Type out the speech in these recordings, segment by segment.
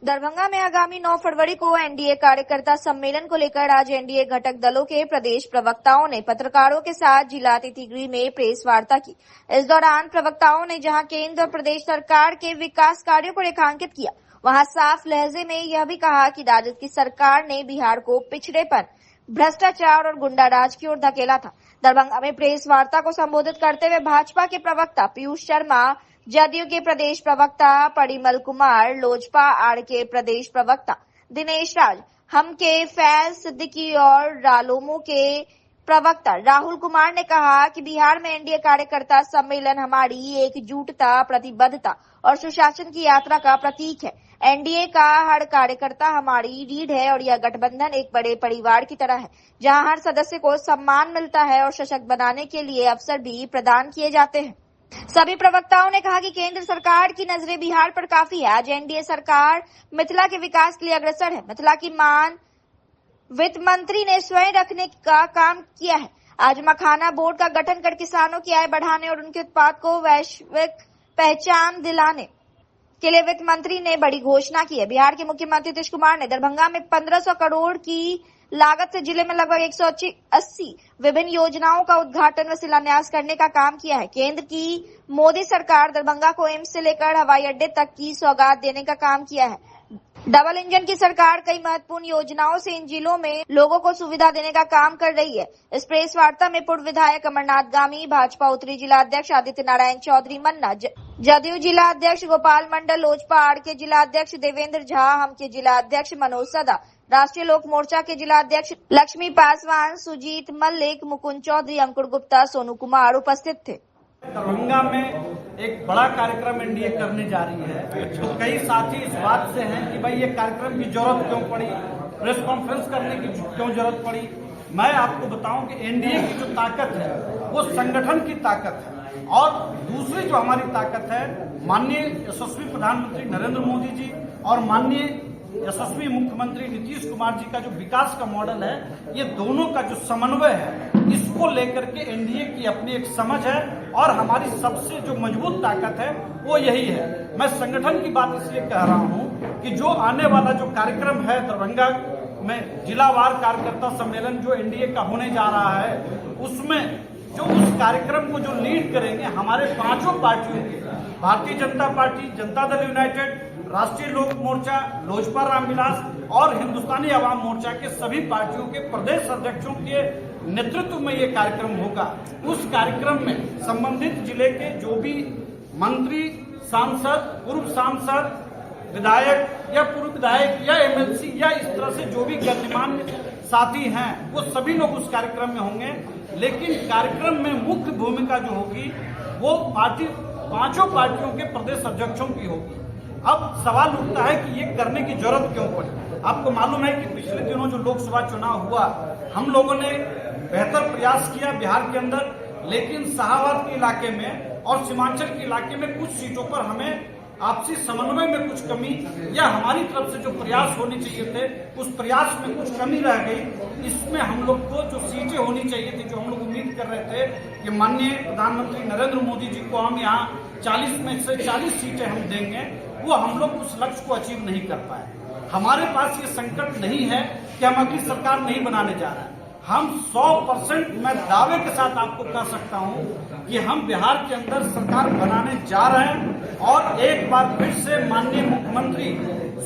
दरभंगा में आगामी 9 फरवरी को एनडीए कार्यकर्ता सम्मेलन को लेकर आज एनडीए घटक दलों के प्रदेश प्रवक्ताओं ने पत्रकारों के साथ जिला अतिथि गृह में प्रेस वार्ता की। इस दौरान प्रवक्ताओं ने जहां केंद्र और प्रदेश सरकार के विकास कार्यों को रेखांकित किया, वहां साफ लहजे में यह भी कहा कि राजद की सरकार ने बिहार को पिछड़ेपन, भ्रष्टाचार और गुंडाराज की ओर धकेला था। दरभंगा में प्रेस वार्ता को संबोधित करते हुए भाजपा के प्रवक्ता पीयूष शर्मा, जदयू के प्रदेश प्रवक्ता परिमल कुमार, लोजपा आड़ के प्रदेश प्रवक्ता दिनेश राज, हम के फैज सिद्दीकी और रालोमो के प्रवक्ता राहुल कुमार ने कहा कि बिहार में एनडीए कार्यकर्ता सम्मेलन हमारी एकजुटता, प्रतिबद्धता और सुशासन की यात्रा का प्रतीक है। एनडीए का हर कार्यकर्ता हमारी रीढ़ है और यह गठबंधन एक बड़े परिवार की तरह है, जहां हर सदस्य को सम्मान मिलता है और सशक्त बनाने के लिए अवसर भी प्रदान किए जाते हैं। सभी प्रवक्ताओं ने कहा कि केंद्र सरकार की नजरें बिहार पर काफी है। आज एनडीए सरकार मिथिला के विकास के लिए अग्रसर है। मिथिला की मान वित्त मंत्री ने स्वयं रखने का काम किया है। आज मखाना बोर्ड का गठन कर किसानों की आय बढ़ाने और उनके उत्पाद को वैश्विक पहचान दिलाने के लिए वित्त मंत्री ने बड़ी घोषणा की है। बिहार के मुख्यमंत्री नीतीश कुमार ने दरभंगा में 1500 करोड़ की लागत से जिले में लगभग 180 विभिन्न योजनाओं का उद्घाटन व शिलान्यास करने का काम किया है। केंद्र की मोदी सरकार दरभंगा को एम्स से लेकर हवाई अड्डे तक की सौगात देने का काम किया है। डबल इंजन की सरकार कई महत्वपूर्ण योजनाओं से इन जिलों में लोगों को सुविधा देने का काम कर रही है। इस प्रेस वार्ता में पूर्व विधायक अमरनाथ गामी, भाजपा उत्तरी जिला अध्यक्ष आदित्य नारायण चौधरी मन्ना, जदयू जिला अध्यक्ष गोपाल मंडल, लोजपा आड़ के जिला अध्यक्ष देवेंद्र झा, हम के जिला अध्यक्ष मनोज सदा, राष्ट्रीय लोक मोर्चा के जिला अध्यक्ष लक्ष्मी पासवान, सुजीत मल्लिक, मुकुंद चौधरी, अंकुर गुप्ता, सोनू कुमार उपस्थित थे। दरभंगा में एक बड़ा कार्यक्रम एनडीए करने जा रही है, तो कई साथी इस बात से हैं कि भाई ये कार्यक्रम की जरूरत क्यों पड़ी, प्रेस कॉन्फ्रेंस करने की क्यों जरूरत पड़ी। मैं आपको बताऊं कि एनडीए की जो ताकत है वो संगठन की ताकत है, और दूसरी जो हमारी ताकत है माननीय यशस्वी प्रधानमंत्री नरेंद्र मोदी जी और माननीय यशस्वी मुख्यमंत्री नीतीश कुमार जी का जो विकास का मॉडल है, ये दोनों का जो समन्वय है, इसको लेकर के एनडीए की अपनी एक समझ है और हमारी सबसे जो मजबूत ताकत है वो यही है। मैं संगठन की बात इसलिए कह रहा हूं कि जो आने वाला जो कार्यक्रम है दरभंगा में जिलावार कार्यकर्ता सम्मेलन जो एनडीए का होने जा रहा है, उसमें जो उस कार्यक्रम को जो लीड करेंगे हमारे पांचों पार्टियों के, भारतीय जनता पार्टी, जनता दल यूनाइटेड, राष्ट्रीय लोक मोर्चा, लोजपा रामविलास और हिंदुस्तानी अवाम मोर्चा के सभी पार्टियों के प्रदेश अध्यक्षों के नेतृत्व में ये कार्यक्रम होगा। उस कार्यक्रम में संबंधित जिले के जो भी मंत्री, सांसद, पूर्व सांसद, विधायक या पूर्व विधायक या एमएलसी या इस तरह से जो भी गणमान्य साथी हैं वो सभी लोग उस कार्यक्रम में होंगे। लेकिन कार्यक्रम में मुख्य भूमिका जो होगी वो पांचों पार्टियों के प्रदेश अध्यक्षों की होगी। अब सवाल उठता है कि ये करने की जरूरत क्यों पड़ी। आपको मालूम है कि पिछले दिनों जो लोकसभा चुनाव हुआ, हम लोगों ने बेहतर प्रयास किया बिहार के अंदर, लेकिन शाहाबाद के इलाके में और सीमांचल के इलाके में कुछ सीटों पर हमें आपसी समन्वय में कुछ कमी या हमारी तरफ से जो प्रयास होने चाहिए थे उस प्रयास में कुछ कमी रह गई। इसमें हम लोग को जो सीटें होनी चाहिए थी, जो हम लोग उम्मीद कर रहे थे कि माननीय प्रधानमंत्री नरेंद्र मोदी जी को हम यहाँ 40 में से 40 सीटें हम देंगे, वो हम लोग उस लक्ष्य को अचीव नहीं कर पाए। हमारे पास ये संकट नहीं है कि हम अगली सरकार नहीं बनाने जा रहे हैं। हम 100% मैं दावे के साथ आपको कह सकता हूं कि हम बिहार के अंदर सरकार बनाने जा रहे हैं और एक बार फिर से माननीय मुख्यमंत्री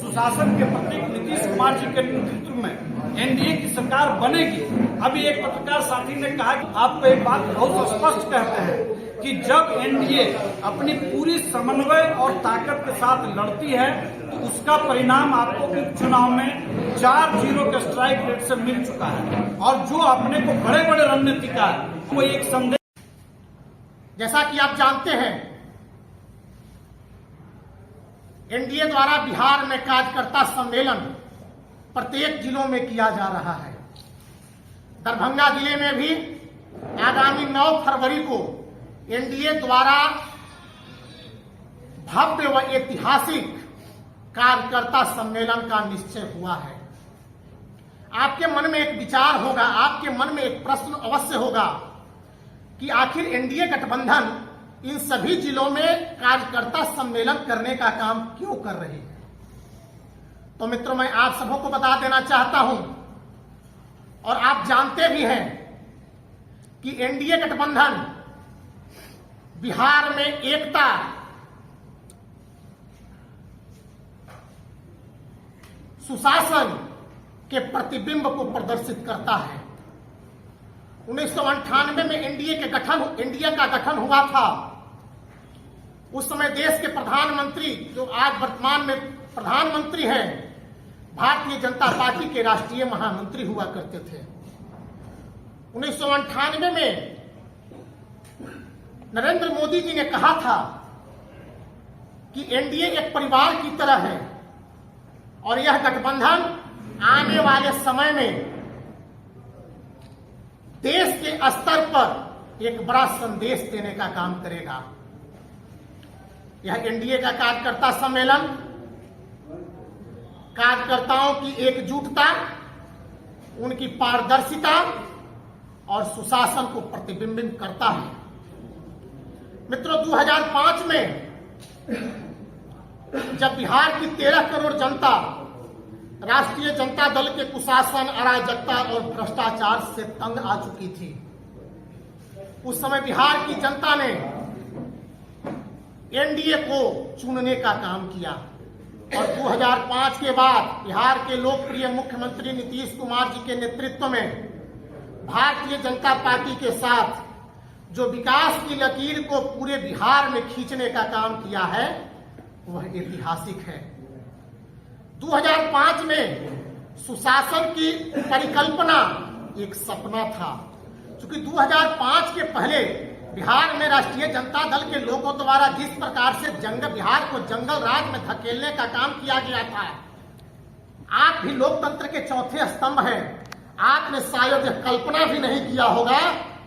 सुशासन के प्रतीक नीतीश कुमार जी के नेतृत्व में एनडीए की सरकार बनेगी। अभी एक पत्रकार साथी ने कहा कि आपको एक बात बहुत स्पष्ट कहते हैं कि जब एनडीए अपनी पूरी समन्वय और ताकत के साथ लड़ती है तो उसका परिणाम आपको उपचुनाव में 4-0 के स्ट्राइक रेट से मिल चुका है। और जो अपने को बड़े बड़े रणनीतिकार वो एक संदेश, जैसा कि आप जानते हैं एनडीए द्वारा बिहार में कार्यकर्ता सम्मेलन प्रत्येक जिलों में किया जा रहा है। दरभंगा जिले में भी आगामी 9 फरवरी को एनडीए द्वारा भव्य व ऐतिहासिक कार्यकर्ता सम्मेलन का निश्चय हुआ है। आपके मन में एक विचार होगा, आपके मन में एक प्रश्न अवश्य होगा कि आखिर एनडीए गठबंधन इन सभी जिलों में कार्यकर्ता सम्मेलन करने का काम क्यों कर रही है। तो मित्रों, मैं आप सबों को बता देना चाहता हूं, और आप जानते भी हैं कि एनडीए गठबंधन बिहार में एकता, सुशासन के प्रतिबिंब को प्रदर्शित करता है। 1998 में इंडिया का गठन हुआ था। उस समय देश के प्रधानमंत्री, जो आज वर्तमान में प्रधानमंत्री हैं, भारतीय जनता पार्टी के राष्ट्रीय महामंत्री हुआ करते थे। 1998 में नरेंद्र मोदी जी ने कहा था कि एनडीए एक परिवार की तरह है और यह गठबंधन आने वाले समय में देश के स्तर पर एक बड़ा संदेश देने का काम करेगा। यह एनडीए का कार्यकर्ता सम्मेलन कार्यकर्ताओं की एकजुटता, उनकी पारदर्शिता और सुशासन को प्रतिबिंबित करता है। मित्रों, 2005 में जब बिहार की 13 करोड़ जनता राष्ट्रीय जनता दल के कुशासन, अराजकता और भ्रष्टाचार से तंग आ चुकी थी, उस समय बिहार की जनता ने एनडीए को चुनने का काम किया और 2005 के बाद बिहार के लोकप्रिय मुख्यमंत्री नीतीश कुमार जी के नेतृत्व में भारतीय जनता पार्टी के साथ जो विकास की लकीर को पूरे बिहार में खींचने का काम किया है, वह ऐतिहासिक है। 2005 में सुशासन की परिकल्पना एक सपना था, क्योंकि 2005 के पहले बिहार में राष्ट्रीय जनता दल के लोगों द्वारा जिस प्रकार से बिहार को जंगल राज में धकेलने का काम किया गया था, आप भी लोकतंत्र के चौथे स्तंभ हैं। आपने शायद कल्पना भी नहीं किया होगा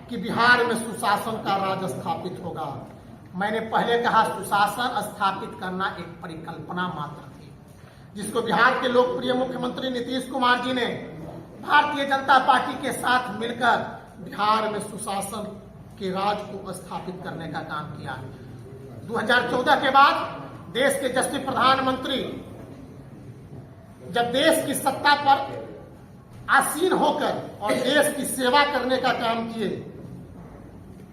कि बिहार में सुशासन का राज स्थापित होगा। मैंने पहले कहा, सुशासन स्थापित करना एक परिकल्पना मात्र थी, जिसको बिहार के लोकप्रिय मुख्यमंत्री नीतीश कुमार जी ने भारतीय जनता पार्टी के साथ मिलकर बिहार में सुशासन के राज को स्थापित करने का काम किया। 2014 के बाद देश के यशस्वी प्रधानमंत्री जब देश की सत्ता पर आसीन होकर और देश की सेवा करने का काम किए,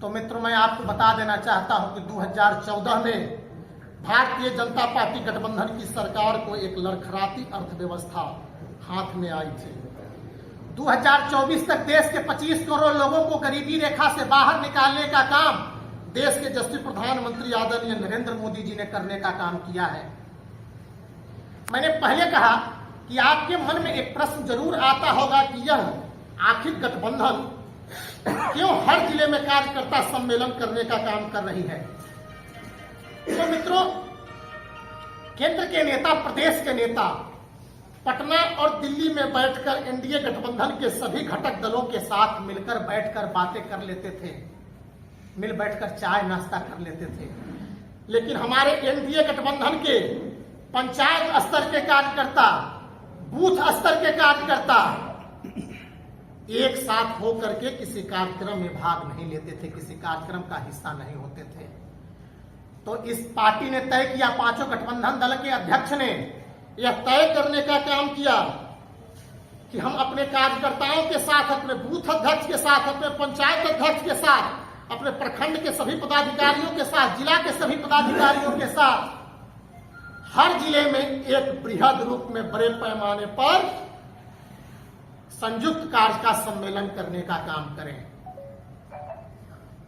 तो मित्रों, मैं आपको बता देना चाहता हूं कि 2014 में भारतीय जनता पार्टी गठबंधन की सरकार को एक लड़खड़ाती अर्थव्यवस्था हाथ में आई थी। 2024 तक देश के 25 करोड़ लोगों को गरीबी रेखा से बाहर निकालने का काम देश के यशस्वी प्रधानमंत्री आदरणीय नरेंद्र मोदी जी ने करने का काम किया है। मैंने पहले कहा कि आपके मन में एक प्रश्न जरूर आता होगा कि यह आखिर गठबंधन क्यों हर जिले में कार्यकर्ता सम्मेलन करने का काम कर रही है। तो मित्रों, केंद्र के नेता, प्रदेश के नेता पटना और दिल्ली में बैठकर एनडीए गठबंधन के सभी घटक दलों के साथ मिलकर बैठकर बातें कर लेते थे, मिल बैठकर चाय नाश्ता कर लेते थे। लेकिन हमारे एनडीए गठबंधन के पंचायत स्तर के कार्यकर्ता, बूथ स्तर के कार्यकर्ता एक साथ होकर के किसी कार्यक्रम में भाग नहीं लेते थे, किसी कार्यक्रम का हिस्सा नहीं होते थे। तो इस पार्टी ने तय किया, पांचों गठबंधन दल के अध्यक्ष ने यह तय करने का काम किया कि हम अपने कार्यकर्ताओं के साथ, अपने बूथ अध्यक्ष के साथ, अपने पंचायत अध्यक्ष के साथ, अपने प्रखंड के सभी पदाधिकारियों के साथ, जिला के सभी पदाधिकारियों के साथ हर जिले में एक बृहद रूप में बड़े पैमाने पर संयुक्त कार्यकर्ता सम्मेलन करने का काम करें।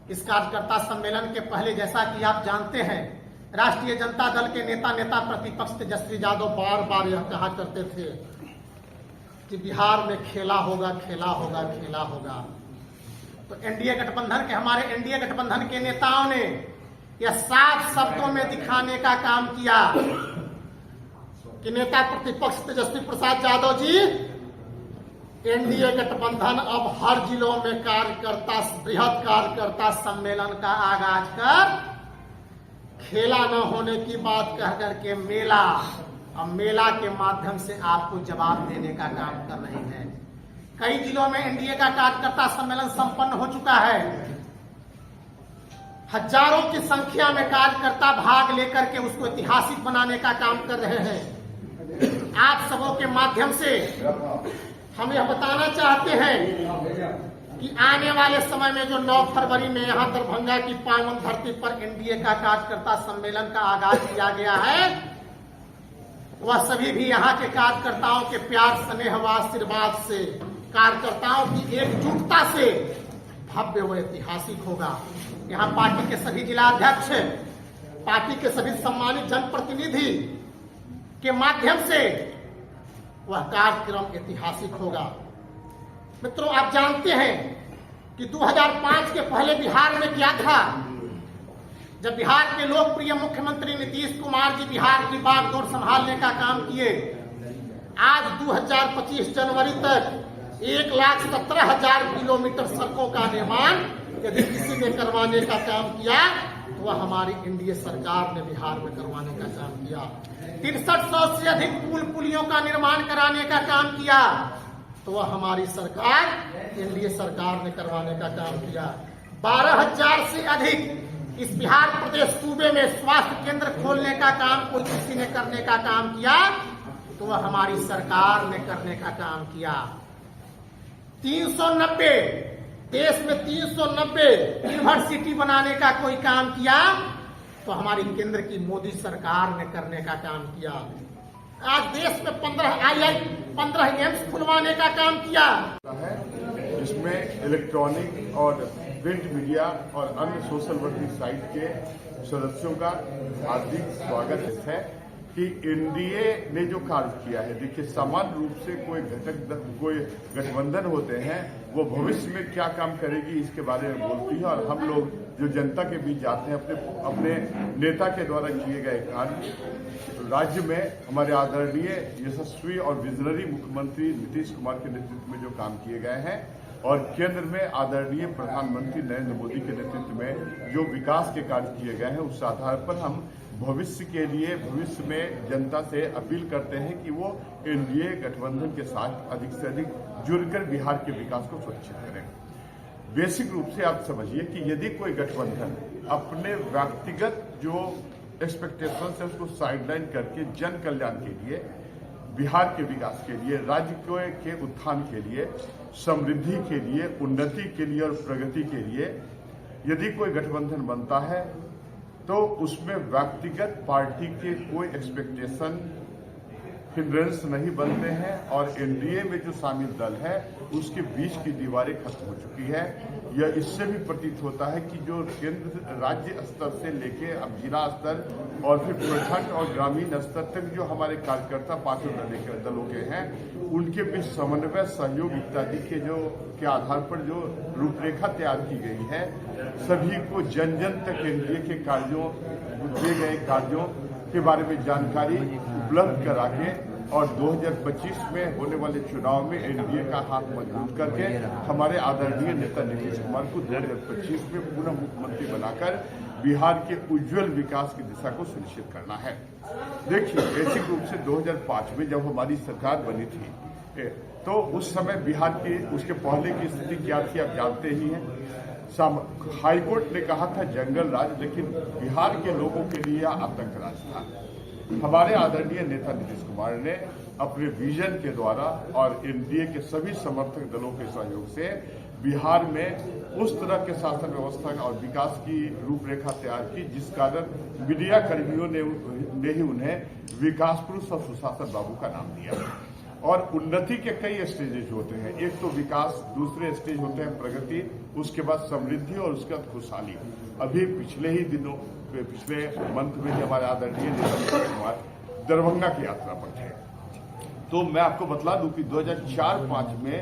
इस कार्यकर्ता सम्मेलन के पहले, जैसा कि आप जानते हैं, राष्ट्रीय जनता दल के नेता प्रतिपक्ष तेजस्वी यादव बार बार यह कहा करते थे कि बिहार में खेला होगा, खेला होगा, खेला होगा। तो एनडीए गठबंधन के, हमारे एनडीए गठबंधन के नेताओं ने यह साफ शब्दों में दिखाने का काम किया कि नेता प्रतिपक्ष तेजस्वी प्रसाद यादव जी, एनडीए गठबंधन अब हर जिलों में कार्यकर्ता, बृहद कार्यकर्ता सम्मेलन का आगाज कर खेला न होने की बात कहकर के मेला, अब मेला के माध्यम से आपको जवाब देने का काम कर रहे हैं। कई जिलों में एनडीए का कार्यकर्ता सम्मेलन संपन्न हो चुका है। हजारों की संख्या में कार्यकर्ता भाग लेकर के उसको ऐतिहासिक बनाने का काम कर रहे हैं। आप सबों के माध्यम से हम यह बताना चाहते हैं कि आने वाले समय में जो 9 फरवरी में यहाँ दरभंगा की पावन धरती पर एनडीए का कार्यकर्ता सम्मेलन का आगाज किया गया है, वह सभी भी यहाँ के कार्यकर्ताओं के प्यार स्नेह व आशीर्वाद से, कार्यकर्ताओं की एकजुटता से भव्य व ऐतिहासिक होगा। यहाँ पार्टी के सभी जिलाध्यक्ष, पार्टी के सभी सम्मानित जनप्रतिनिधि के माध्यम से वह कार्यक्रम ऐतिहासिक होगा। मित्रों, आप जानते हैं कि 2005 के पहले बिहार में क्या था। जब बिहार के लोकप्रिय मुख्यमंत्री नीतीश कुमार जी बिहार की बागडोर संभालने का काम किए, आज 2025 जनवरी तक 1,17,000 किलोमीटर सड़कों का निर्माण यदि किसी ने करवाने का काम किया तो वह हमारी एनडीए सरकार ने बिहार में करवाने का काम किया। 6300 से अधिक पुल पुलियों का निर्माण कराने का काम किया तो वह हमारी सरकार, एनडीए सरकार ने करवाने का काम किया। 12,000 से अधिक इस बिहार प्रदेश सूबे में स्वास्थ्य केंद्र खोलने का काम कोई किसी ने करने का काम किया तो वह हमारी सरकार ने करने का काम किया। 390 देश में 390 यूनिवर्सिटी बनाने का कोई काम किया तो हमारी केंद्र की मोदी सरकार ने करने का काम किया। आज देश में 15 एम्स खुलवाने का काम किया है, जिसमें इलेक्ट्रॉनिक और प्रिंट मीडिया और अन्य सोशल वर्किंग साइट के सदस्यों का हार्दिक स्वागत है कि एनडीए ने जो कार्य किया है। देखिए, सामान्य रूप से कोई गठबंधन होते हैं, वो भविष्य में क्या काम करेगी इसके बारे में बोलती है, और हम लोग जो जनता के बीच जाते हैं अपने नेता के द्वारा किए गए कार्य, राज्य में हमारे आदरणीय यशस्वी और विजनरी मुख्यमंत्री नीतीश कुमार के नेतृत्व में जो काम किए गए हैं, और केंद्र में आदरणीय प्रधानमंत्री नरेंद्र मोदी के नेतृत्व में जो विकास के कार्य किए गए हैं, उस आधार पर हम भविष्य में जनता से अपील करते हैं कि वो एनडीए गठबंधन के साथ अधिक से अधिक जुड़कर बिहार के विकास को सुरक्षित करें। बेसिक रूप से आप समझिए कि यदि कोई गठबंधन अपने व्यक्तिगत जो एक्सपेक्टेशन है उसको साइडलाइन करके जन कल्याण के लिए, बिहार के विकास के लिए, राज्य के उत्थान के लिए, समृद्धि के लिए, उन्नति के लिए और प्रगति के लिए यदि कोई गठबंधन बनता है तो उसमें व्यक्तिगत पार्टी के कोई एक्सपेक्टेशन हिंड्रेंस नहीं बनते हैं, और एनडीए में जो शामिल दल है उसके बीच की दीवारें खत्म हो चुकी है। यह इससे भी प्रतीत होता है कि जो केंद्र राज्य स्तर से लेके अब जिला स्तर और फिर प्रखंड और ग्रामीण स्तर तक जो हमारे कार्यकर्ता पार्टी दलों के हैं, उनके बीच समन्वय, सहयोग इत्यादि के आधार पर जो रूपरेखा तैयार की गई है, सभी को जन जन तक एनडीए के कार्यों, दिए गए कार्यों के बारे में जानकारी उपलब्ध करा के और 2025 में होने वाले चुनाव में एनडीए का हाथ मजबूत करके हमारे आदरणीय नेता नीतीश कुमार को 2025 में पुनः मुख्यमंत्री बनाकर बिहार के उज्जवल विकास की दिशा को सुनिश्चित करना है। देखिए, बेसिक रूप से 2005 में जब हमारी सरकार बनी थी तो उस समय बिहार की, उसके पहले की स्थिति क्या थी आप जानते ही हैं। हाईकोर्ट ने कहा था जंगल राज, लेकिन बिहार के लोगों के लिए आतंक राज था। हमारे आदरणीय नेता नीतीश कुमार ने अपने विजन के द्वारा और एनडीए के सभी समर्थक दलों के सहयोग से बिहार में उस तरह के शासन व्यवस्था और विकास की रूपरेखा तैयार की, जिस कारण मीडिया कर्मियों ने ही उन्हें विकास पुरुष और सुशासन बाबू का नाम दिया। और उन्नति के कई स्टेजेज होते हैं, एक तो विकास, दूसरे स्टेज होते हैं प्रगति, उसके बाद समृद्धि और उसके बाद खुशहाली। अभी पिछले मंथ में हमारे आदरणीय नेता कुमार दरभंगा की यात्रा पर थे, तो मैं आपको बतला दूं कि 2004-05 में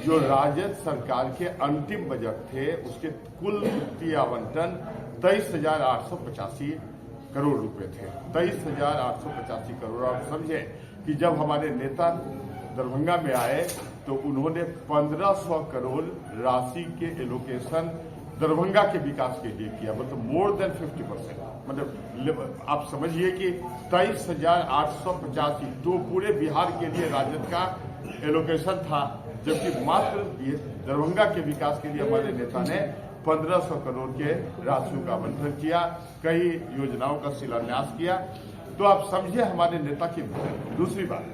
जो राजद सरकार के अंतिम बजट थे, उसके कुल वित्तीय आवंटन 23,885 करोड़ रुपए थे। 23,885 करोड़। आप समझे कि जब हमारे नेता दरभंगा में आए तो उन्होंने 1,500 करोड़ राशि के एलोकेशन दरभंगा के विकास के लिए किया, मतलब मोर देन 50%। मतलब आप समझिए कि 23,885 तो पूरे बिहार के लिए राजद का एलोकेशन था, जबकि मात्र दरभंगा के विकास के लिए हमारे नेता ने 1,500 करोड़ के राशियों का आवंटन किया, कई योजनाओं का शिलान्यास किया। तो आप समझिए हमारे नेता की। दूसरी बात,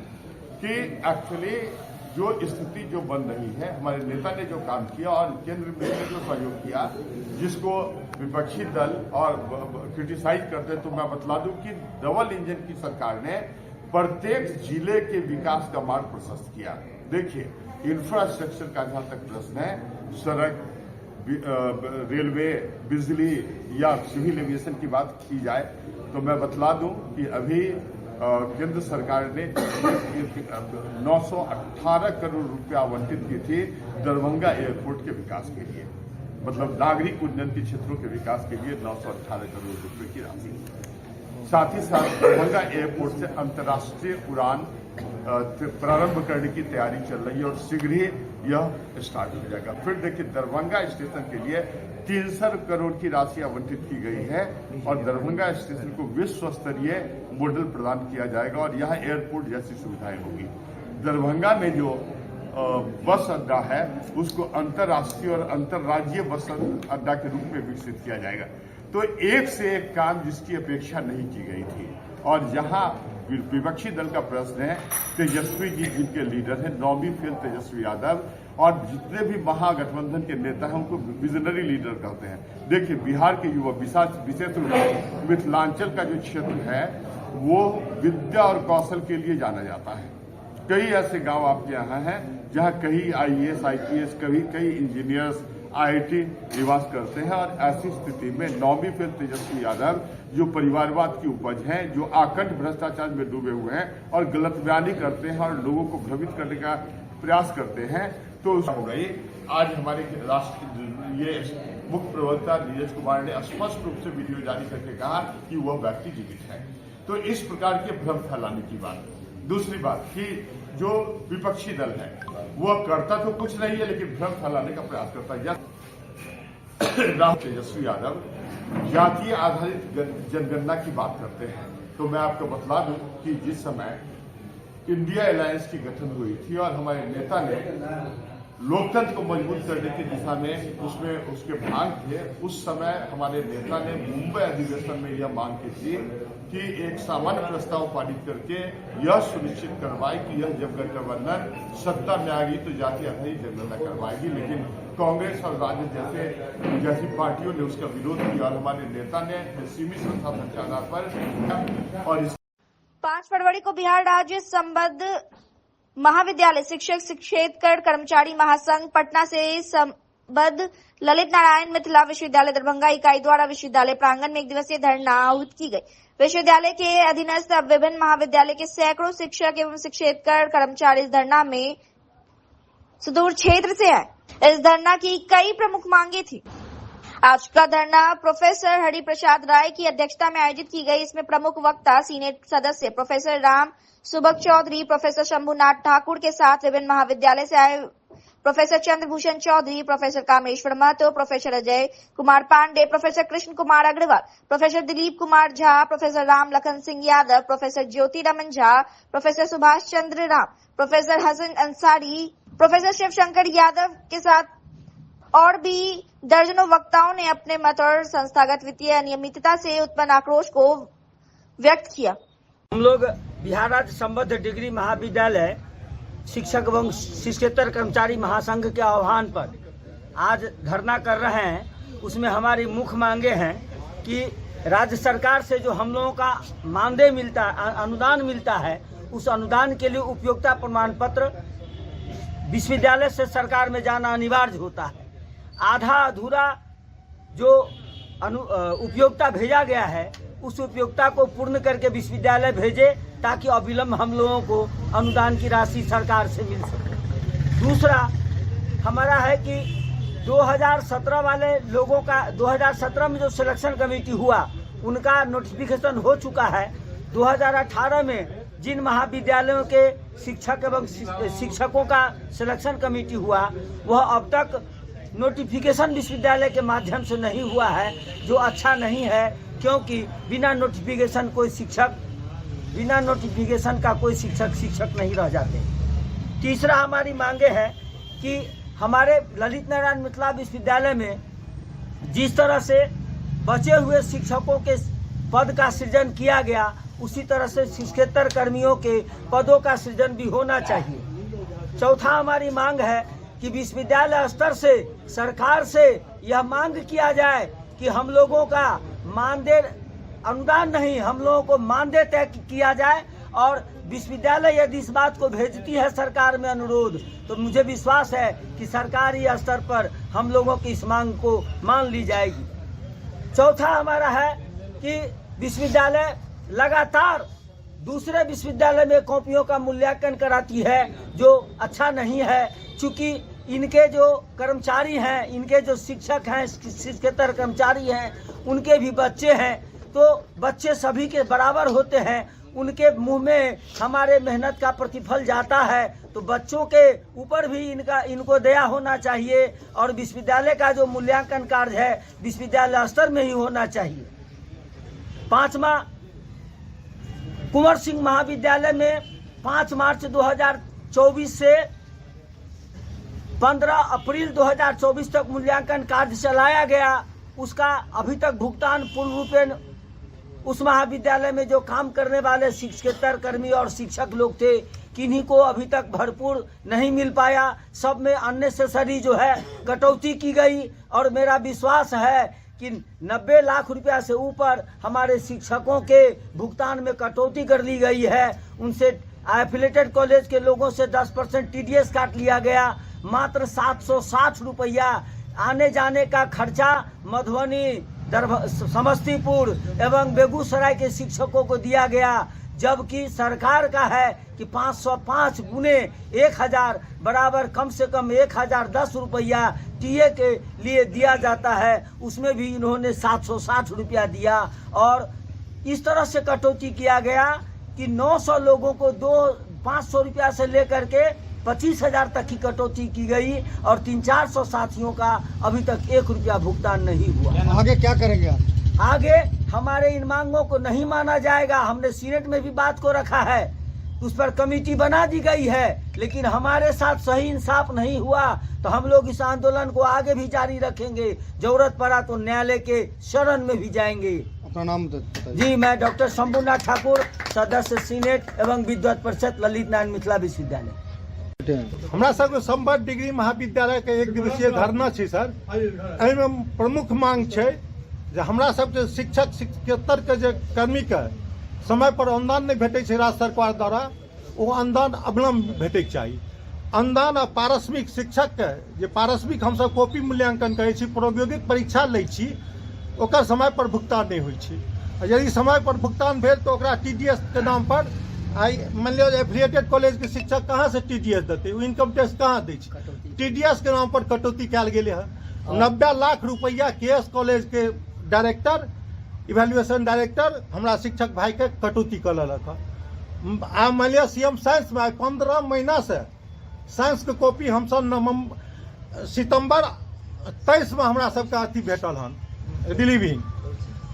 कि एक्चुअली जो स्थिति जो बन रही है, हमारे नेता ने जो काम किया और केंद्र में जो सहयोग किया, जिसको विपक्षी दल और क्रिटिसाइज करते, तो मैं बतला दूं कि डबल इंजन की सरकार ने प्रत्येक जिले के विकास का मार्ग प्रशस्त किया। देखिए, इंफ्रास्ट्रक्चर का जहां तक प्रश्न है, सड़क, रेलवे, बिजली या सिविल एविएशन की बात की जाए, तो मैं बतला दूं कि अभी केंद्र सरकार ने 918 करोड़ रुपया आवंटित की थी दरभंगा एयरपोर्ट के विकास के लिए, मतलब नागरिक उड्डयन के क्षेत्रों के विकास के लिए 918 करोड़ रुपए की राशि। साथ ही साथ दरभंगा एयरपोर्ट से अंतर्राष्ट्रीय उड़ान प्रारंभ करने की तैयारी चल रही है और शीघ्र ही यह स्टार्ट हो जाएगा। फिर देखिए, दरभंगा स्टेशन के लिए 300 करोड़ की राशि आवंटित की गई है और दरभंगा स्टेशन को विश्व स्तरीय मॉडल प्रदान किया जाएगा और यहाँ एयरपोर्ट जैसी सुविधाएं होगी। दरभंगा में जो बस अड्डा है उसको अंतर्राष्ट्रीय और अंतर्राज्यीय बस अड्डा के रूप में विकसित किया जाएगा। तो एक से एक काम जिसकी अपेक्षा नहीं की गई थी। और जहां विपक्षी दल का प्रश्न है, तेजस्वी जी जिनके लीडर हैं, नौवीं फेल तेजस्वी यादव, और जितने भी महागठबंधन के नेता हैं उनको विजनरी लीडर कहते हैं। देखिए, बिहार के युवा, विशेष रूप से मिथिलांचल का जो क्षेत्र है वो विद्या और कौशल के लिए जाना जाता है। कई ऐसे गांव आपके यहाँ हैं जहां कई IAS, IPS, कई इंजीनियर्स, IIT निवास करते हैं और ऐसी स्थिति में नौवीं फेल तेजस्वी यादव जो परिवारवाद की उपज हैं, जो आकंठ भ्रष्टाचार में डूबे हुए हैं और गलत बयानी करते हैं और लोगों को भ्रमित करने का प्रयास करते हैं, तो हो गई। आज हमारे ये मुख्य प्रवक्ता नीरज कुमार ने स्पष्ट रूप से वीडियो जारी करके कहा कि वह व्यक्ति जीवित है। तो इस प्रकार के भ्रम फैलाने की बात। दूसरी बात कि जो विपक्षी दल है वह करता तो कुछ नहीं है लेकिन भ्रम फैलाने का प्रयास करता है। तेजस्वी यादव जातीय आधारित जनगणना की बात करते हैं, तो मैं आपको बतला दूं कि जिस समय इंडिया अलायंस की गठन हुई थी और हमारे नेता ने लोकतंत्र को मजबूत करने की दिशा में उसमें उसके भाग थे, उस समय हमारे नेता ने मुंबई अधिवेशन में यह मांग की थी कि एक सामान्य प्रस्ताव पारित करके यह सुनिश्चित करवाए कि यह जब गठबंधन सत्ता में आ गई तो जातीय आधारित जनगणना करवाएगी। लेकिन कांग्रेस और राजद जैसी पार्टियों ने उसका विरोध किया और हमारे नेता ने सीमित संसाधन के आधार पर और 5 फरवरी को बिहार राज्य संबद्ध महाविद्यालय शिक्षक शिक्षेत्र कर्मचारी महासंघ पटना से संबद्ध ललित नारायण मिथिला विश्वविद्यालय दरभंगा इकाई द्वारा विश्वविद्यालय प्रांगण में एक दिवसीय धरना आहूत की गई। विश्वविद्यालय के अधीनस्थ विभिन्न महाविद्यालय के सैकड़ों शिक्षक एवं शिक्षेत्र कर्मचारी इस धरना में सुदूर क्षेत्र से आए। इस धरना की कई प्रमुख मांगे थी। आज का धरना प्रोफेसर हरि प्रसाद राय की अध्यक्षता में आयोजित की गई। इसमें प्रमुख वक्ता सीनेट सदस्य प्रोफेसर राम सुबक चौधरी, प्रोफेसर शंभुनाथ ठाकुर के साथ विभिन्न महाविद्यालय से आए professor Chandrabhushan Chaudhary, professor Kameshwar Mahato, professor Ajay Kumar Pandey, professor Krishna Kumar Agarwal, professor Dilip Kumar Jha, professor Ram Lakhan Singh Yadav, professor Jyoti Raman Jha, professor Subhash Chandra Ram, professor Hasan Ansari, professor Shivshankar Yadav के साथ और भी दर्जनों वक्ताओं ने अपने मत और संस्थागत वित्तीय अनियमितता से उत्पन्न आक्रोश को व्यक्त किया। हम लोग बिहार राज्य संबद्ध डिग्री महाविद्यालय शिक्षक एवं शिक्षेत्र कर्मचारी महासंघ के आह्वान पर आज धरना कर रहे हैं। उसमें हमारी मुख्य मांगे हैं कि राज्य सरकार से जो हम लोगों का मानदेय मिलता है, अनुदान मिलता है, उस अनुदान के लिए उपयोगिता प्रमाण पत्र विश्वविद्यालय से सरकार में जाना अनिवार्य होता है। आधा अधूरा जो उपयोगिता भेजा गया है उस उपयोगिता को पूर्ण करके विश्वविद्यालय भेजे ताकि अविलंब हम लोगों को अनुदान की राशि सरकार से मिल सके। दूसरा हमारा है कि 2017 वाले लोगों का 2017 में जो सिलेक्शन कमेटी हुआ उनका नोटिफिकेशन हो चुका है। 2018 में जिन महाविद्यालयों के शिक्षक एवं शिक्षकों का सिलेक्शन कमेटी हुआ वह अब तक नोटिफिकेशन विश्वविद्यालय के माध्यम से नहीं हुआ है, जो अच्छा नहीं है, क्योंकि बिना नोटिफिकेशन का कोई शिक्षक नहीं रह जाते। तीसरा हमारी मांगे है कि हमारे ललित नारायण मिथिला विश्वविद्यालय में जिस तरह से बचे हुए शिक्षकों के पद का सृजन किया गया उसी तरह से शिक्षकेतर कर्मियों के पदों का सृजन भी होना चाहिए। चौथा हमारी मांग है कि विश्वविद्यालय स्तर से सरकार से यह मांग किया जाए कि हम लोगों का मानदेय अनुदान नहीं, हम लोगों को मानदेय तय किया जाए। और विश्वविद्यालय यदि इस बात को भेजती है सरकार में अनुरोध, तो मुझे विश्वास है कि सरकारी स्तर पर हम लोगों की इस मांग को मान ली जाएगी। चौथा हमारा है कि विश्वविद्यालय लगातार दूसरे विश्वविद्यालय में कॉपियों का मूल्यांकन कराती है, जो अच्छा नहीं है। चूंकि इनके जो कर्मचारी हैं, इनके जो शिक्षक हैं, शिक्षकेतर कर्मचारी हैं, उनके भी बच्चे हैं, तो बच्चे सभी के बराबर होते हैं। उनके मुंह में हमारे मेहनत का प्रतिफल जाता है, तो बच्चों के ऊपर भी इनको दया होना चाहिए। और विश्वविद्यालय का जो मूल्यांकन कार्य है विश्वविद्यालय स्तर में ही होना चाहिए। पांचवा, कुंवर सिंह महाविद्यालय में 5 मार्च 2024 से 15 अप्रैल 2024 तक मूल्यांकन कार्य चलाया गया। उसका अभी तक भुगतान पूर्ण रूपेण उस महाविद्यालय में जो काम करने वाले शिक्षकेतर कर्मी और शिक्षक लोग थे, किन्हीं को अभी तक भरपूर नहीं मिल पाया। सब में अननेसेसरी जो है कटौती की गई। और मेरा विश्वास है कि 90 लाख रुपया से ऊपर हमारे शिक्षकों के भुगतान में कटौती कर ली गई है। उनसे एफिलेटेड कॉलेज के लोगों से 10% TDS काट लिया गया। मात्र 760 रुपया आने जाने का खर्चा मधुबनी, समस्तीपुर एवं बेगूसराय के शिक्षकों को दिया गया, जबकि सरकार का है कि 505 गुने 1000 बराबर कम से कम 1010 रुपया टीए के लिए दिया जाता है। उसमें भी इन्होंने 760 रुपया दिया। और इस तरह से कटौती किया गया कि 900 लोगों को 500 रुपया से लेकर के 25,000 तक की कटौती की गई। और 300-400 साथियों का अभी तक 1 रुपया भुगतान नहीं हुआ। आगे क्या करेंगे आप? आगे हमारे इन मांगों को नहीं माना जाएगा। हमने सीनेट में भी बात को रखा है, उस पर कमेटी बना दी गई है, लेकिन हमारे साथ सही इंसाफ नहीं हुआ तो हम लोग इस आंदोलन को आगे भी जारी रखेंगे। जरूरत पड़ा तो न्यायालय के शरण में भी जाएंगे। अपना नाम बताइए। जी, मैं डॉक्टर शंभुनाथ ठाकुर, सदस्य सीनेट एवं विद्वत परिषद ललित नारायण मिथिला विश्वविद्यालय। हमरा सबके संबद्ध डिग्री महाविद्यालय के 1 दिवसीय धरना छै सर। एहिमे प्रमुख मांग छै जे हमरा सबके शिक्षक शिक्षकेतर के जे कर्मी के समय पर अनुदान नहीं भेटै छै राज्य सरकार द्वारा, वो अनुदान अविलंब भेटैके चाही। अनुदान आ पारस्परिक शिक्षक के जे पारस्परिक हम सब कॉपी मूल्यांकन करै छी, प्रौद्योगिक परीक्षा लै छी, ओकर समय पर भुगतान नहीं होइ छै। यदि समय पर भुगतान भेल तो ओकरा TDS के नाम पर मान लियो एफिलिएटेड कॉलेज के शिक्षक कहाँ से TDS देते, इनकम टैक्स कहाँ दै छै? TDS के नाम पर कटौती कयल गेलै है। 90 लाख रुपया KS कॉलेज के डायरेक्टर, इवेल्युएशन डायरेक्टर हमरा शिक्षक भाई के कटौती कर लेलक है। आ मान लियो CM साइंस में 15 महीना से साइंस के कॉपी हम सब सितंबर 23 में हमरा सबके अथी भेटल हन डिलीवरिंग।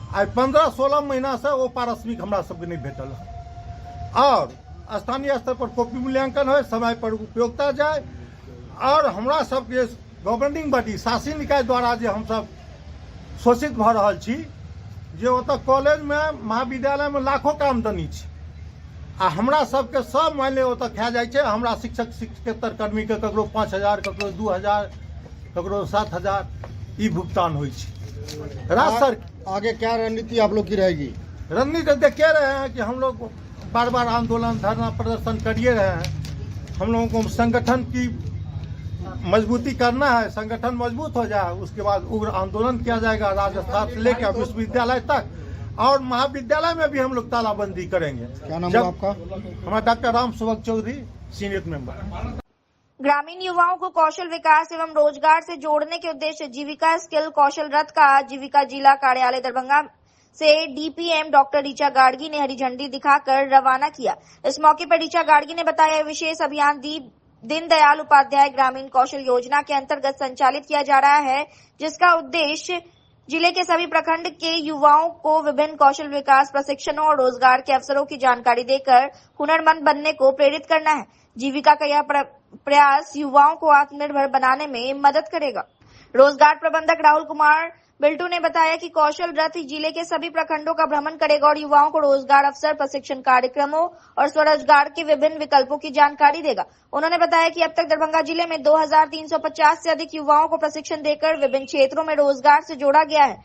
आ 15-16 महीना से वो पारस्परिक हमरा सबके नहीं भेटल है। और स्थानीय स्तर पर कॉपी मूल्यांकन हो, समय पर उपयोगिता जाए। और हमरा सबके गवर्निंग बॉडी शासी निकाय द्वारा जे हम सब शोषित भ रहल छी, जे ओतऽ कॉलेज में महाविद्यालय में लाखों के आमदनी छै, आ हमरा सबके सब मायने ओतऽ खा जाइ छै। हमरा शिक्षक शिक्षकेतर कर्मी के ककरो 5,000, ककरो 2,000, ककरो 7,000 ई भुगतान होइ छै। राज्य सर आगे क्या रणनीति आप लोग की रहेगी? रणनीति देखे रहे हैं कि हम लोग बार बार आंदोलन धरना प्रदर्शन करिए रहे हैं। हम लोगों को संगठन की मजबूती करना है, संगठन मजबूत हो जाए उसके बाद उग्र आंदोलन किया जाएगा राजस्थान से लेकर विश्वविद्यालय तक। और महाविद्यालय में भी हम लोग तालाबंदी करेंगे। क्या नाम है आपका? हमारा doctor Ram Subhag Chaudhary, senior member. ग्रामीण युवाओं को कौशल विकास एवं रोजगार से जोड़ने के उद्देश्य जीविका स्किल कौशल रथ का जीविका जिला कार्यालय दरभंगा से DPM डॉक्टर ऋचा गाड़गी ने हरी झंडी दिखाकर रवाना किया। इस मौके पर ऋचा गाड़गी ने बताया, विशेष अभियान दीनदयाल उपाध्याय ग्रामीण कौशल योजना के अंतर्गत संचालित किया जा रहा है, जिसका उद्देश्य जिले के सभी प्रखंड के युवाओं को विभिन्न कौशल विकास प्रशिक्षणों और रोजगार के अवसरों की जानकारी देकर हुनरमंद बनने को प्रेरित करना है। जीविका का यह प्रयास युवाओं को आत्मनिर्भर बनाने में मदद करेगा। रोजगार प्रबंधक राहुल कुमार बिल्टू ने बताया कि कौशल रथ जिले के सभी प्रखंडों का भ्रमण करेगा और युवाओं को रोजगार अवसर, प्रशिक्षण कार्यक्रमों और स्वरोजगार के विभिन्न विकल्पों की जानकारी देगा। उन्होंने बताया कि अब तक दरभंगा जिले में 2350 से अधिक युवाओं को प्रशिक्षण देकर विभिन्न क्षेत्रों में रोजगार से जोड़ा गया है।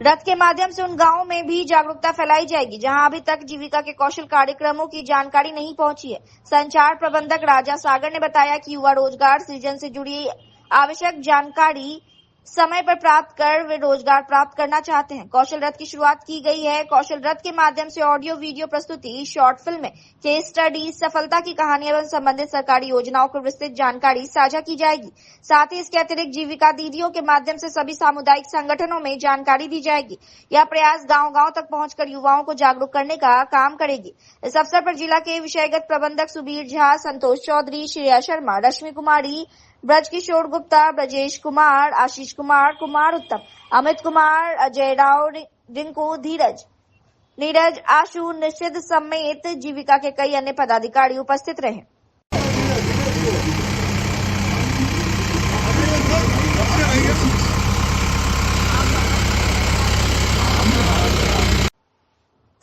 रथ के माध्यम से उन गांवों में भी जागरूकता फैलाई जाएगी जहां अभी तक जीविका के कौशल कार्यक्रमों की जानकारी नहीं पहुंची है। संचार प्रबंधक राजा सागर ने बताया कि युवा रोजगार सृजन से जुड़ी आवश्यक जानकारी समय पर प्राप्त कर वे रोजगार प्राप्त करना चाहते हैं। कौशल रथ की शुरुआत की गई है। कौशल रथ के माध्यम से ऑडियो वीडियो प्रस्तुति, शॉर्ट फिल्में, केस स्टडी, सफलता की कहानियां एवं संबंधित सरकारी योजनाओं को विस्तृत जानकारी साझा की जाएगी। साथ ही इसके अतिरिक्त जीविका दीदियों के माध्यम से सभी सामुदायिक संगठनों में जानकारी दी जाएगी। यह प्रयास गांव-गांव तक पहुंचकर युवाओं को जागरूक करने का काम करेगी। इस अवसर पर जिला के विषयगत प्रबंधक सुबीर झा, संतोष चौधरी, श्रेया शर्मा, रश्मि कुमारी, ब्रज किशोर गुप्ता, ब्रजेश कुमार, आशीष कुमार, कुमार उत्तम, अमित कुमार, अजय राव, रिंकू, धीरज, नीरज, आशु, निषिद्ध समेत जीविका के कई अन्य पदाधिकारी उपस्थित रहे।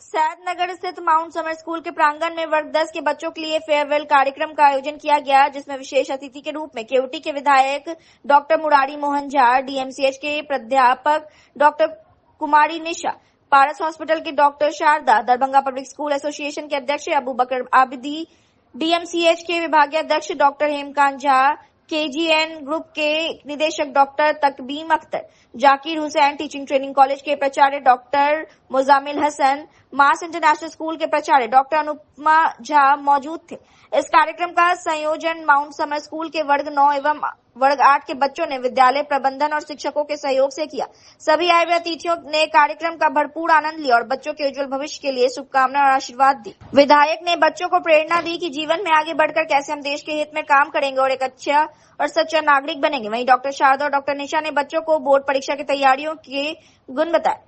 सैदनगर स्थित माउंट समर स्कूल के प्रांगण में वर्ग 10 के बच्चों के लिए फेयरवेल कार्यक्रम का आयोजन किया गया, जिसमें विशेष अतिथि के रूप में केवटी के विधायक डॉक्टर मुरारी मोहन झा, डीएमसीएच के प्राध्यापक डॉक्टर कुमारी निशा, पारस हॉस्पिटल के doctor Sharda, Darbhanga public school association के अध्यक्ष अबू बकर आबिदी, डीएमसीएच के विभागीय अध्यक्ष doctor Hemkant Jha, KGN group के निदेशक doctor Takbeem Akhtar, Zakir Hussain, teaching training college के प्राचार्य doctor Muzammil Hasan, Maas international school के प्राचार्य डॉक्टर अनुपमा झा मौजूद थे। इस कार्यक्रम का संयोजन माउंट समर स्कूल के वर्ग 9 एवं वर्ग 8 के बच्चों ने विद्यालय प्रबंधन और शिक्षकों के सहयोग से किया। सभी आए हुए अतिथियों ने कार्यक्रम का भरपूर आनंद लिया और बच्चों के उज्जवल भविष्य के लिए शुभकामनाएं और आशीर्वाद दी। विधायक ने बच्चों को प्रेरणा दी कि जीवन में आगे बढ़कर कैसे हम देश के हित में काम करेंगे और एक अच्छा और सच्चा नागरिक बनेंगे। वहीं डॉक्टर शारदा और डॉक्टर निशा ने बच्चों को बोर्ड परीक्षा की तैयारियों के गुण बताए।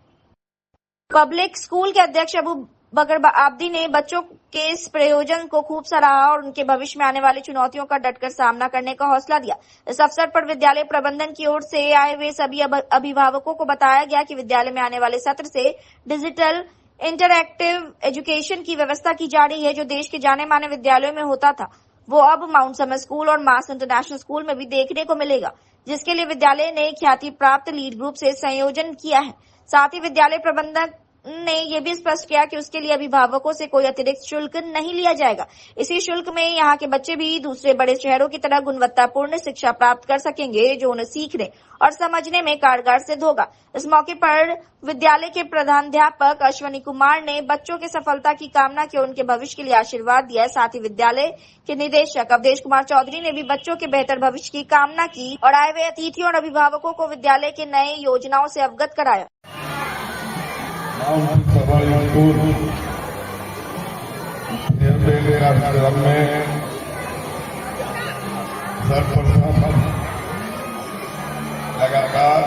पब्लिक स्कूल के अध्यक्ष अबू बकर आबिदी ने बच्चों के इस प्रयोजन को खूब सराहा और उनके भविष्य में आने वाली चुनौतियों का डटकर सामना करने का हौसला दिया। इस अवसर पर विद्यालय प्रबंधन की ओर से आए हुए सभी अभिभावकों को बताया गया कि विद्यालय में आने वाले सत्र से डिजिटल इंटरएक्टिव एजुकेशन की व्यवस्था की जा रही है, जो देश के जाने माने विद्यालयों में होता था वो अब माउंट समर स्कूल और मास इंटरनेशनल स्कूल में भी देखने को मिलेगा, जिसके लिए विद्यालय ने ख्याति प्राप्त लीड ग्रुप से संयोजन किया है। साथ ही विद्यालय प्रबंधक ने यह भी स्पष्ट किया कि उसके लिए अभिभावकों से कोई अतिरिक्त शुल्क नहीं लिया जाएगा। इसी शुल्क में यहाँ के बच्चे भी दूसरे बड़े शहरों की तरह गुणवत्तापूर्ण शिक्षा प्राप्त कर सकेंगे, जो उन्हें सीखने और समझने में कारगर सिद्ध होगा। इस मौके पर विद्यालय के प्रधानाध्यापक अश्वनी कुमार ने बच्चों की सफलता की कामना की और उनके भविष्य के लिए आशीर्वाद दिया। साथ ही विद्यालय के निदेशक अवधेश कुमार चौधरी ने भी बच्चों के बेहतर भविष्य की कामना की और आए हुए अतिथियों और अभिभावकों को विद्यालय के नए योजनाओं से अवगत कराया। माउंट समर स्कूल फेयरवेल कार्यक्रम में सर्वप्रथम लगातार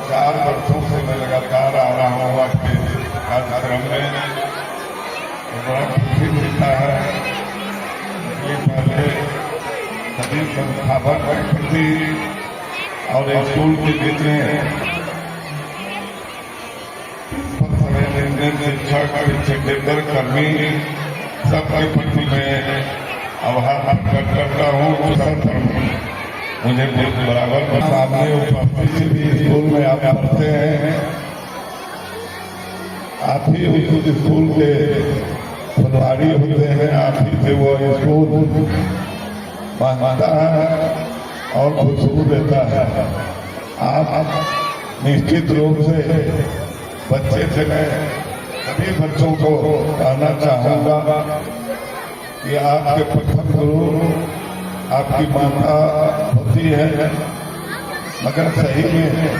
4 वर्षों से मैं लगातार आ रहा हूँ आपके कार्यक्रम में, बड़ा खुशी मिलता है। ये पहले सभी संस्थापक व्यक्ति और स्कूल के जितने शिक्षक कर्मी सबके प्रति मैं आभार प्रकट करता हूँ। सब मुझे बराबर सामने उपस्थित भी स्कूल में आप पढ़ते हैं, आप ही उस स्कूल के पटवारी होते हैं, आप ही से वो स्कूल मानता है और खुशबू देता है। आप निश्चित रूप से बच्चे से मैं सभी बच्चों को कहना चाहूँगा कि आपके प्रथम गुरु आपकी माता होती है, मगर सही में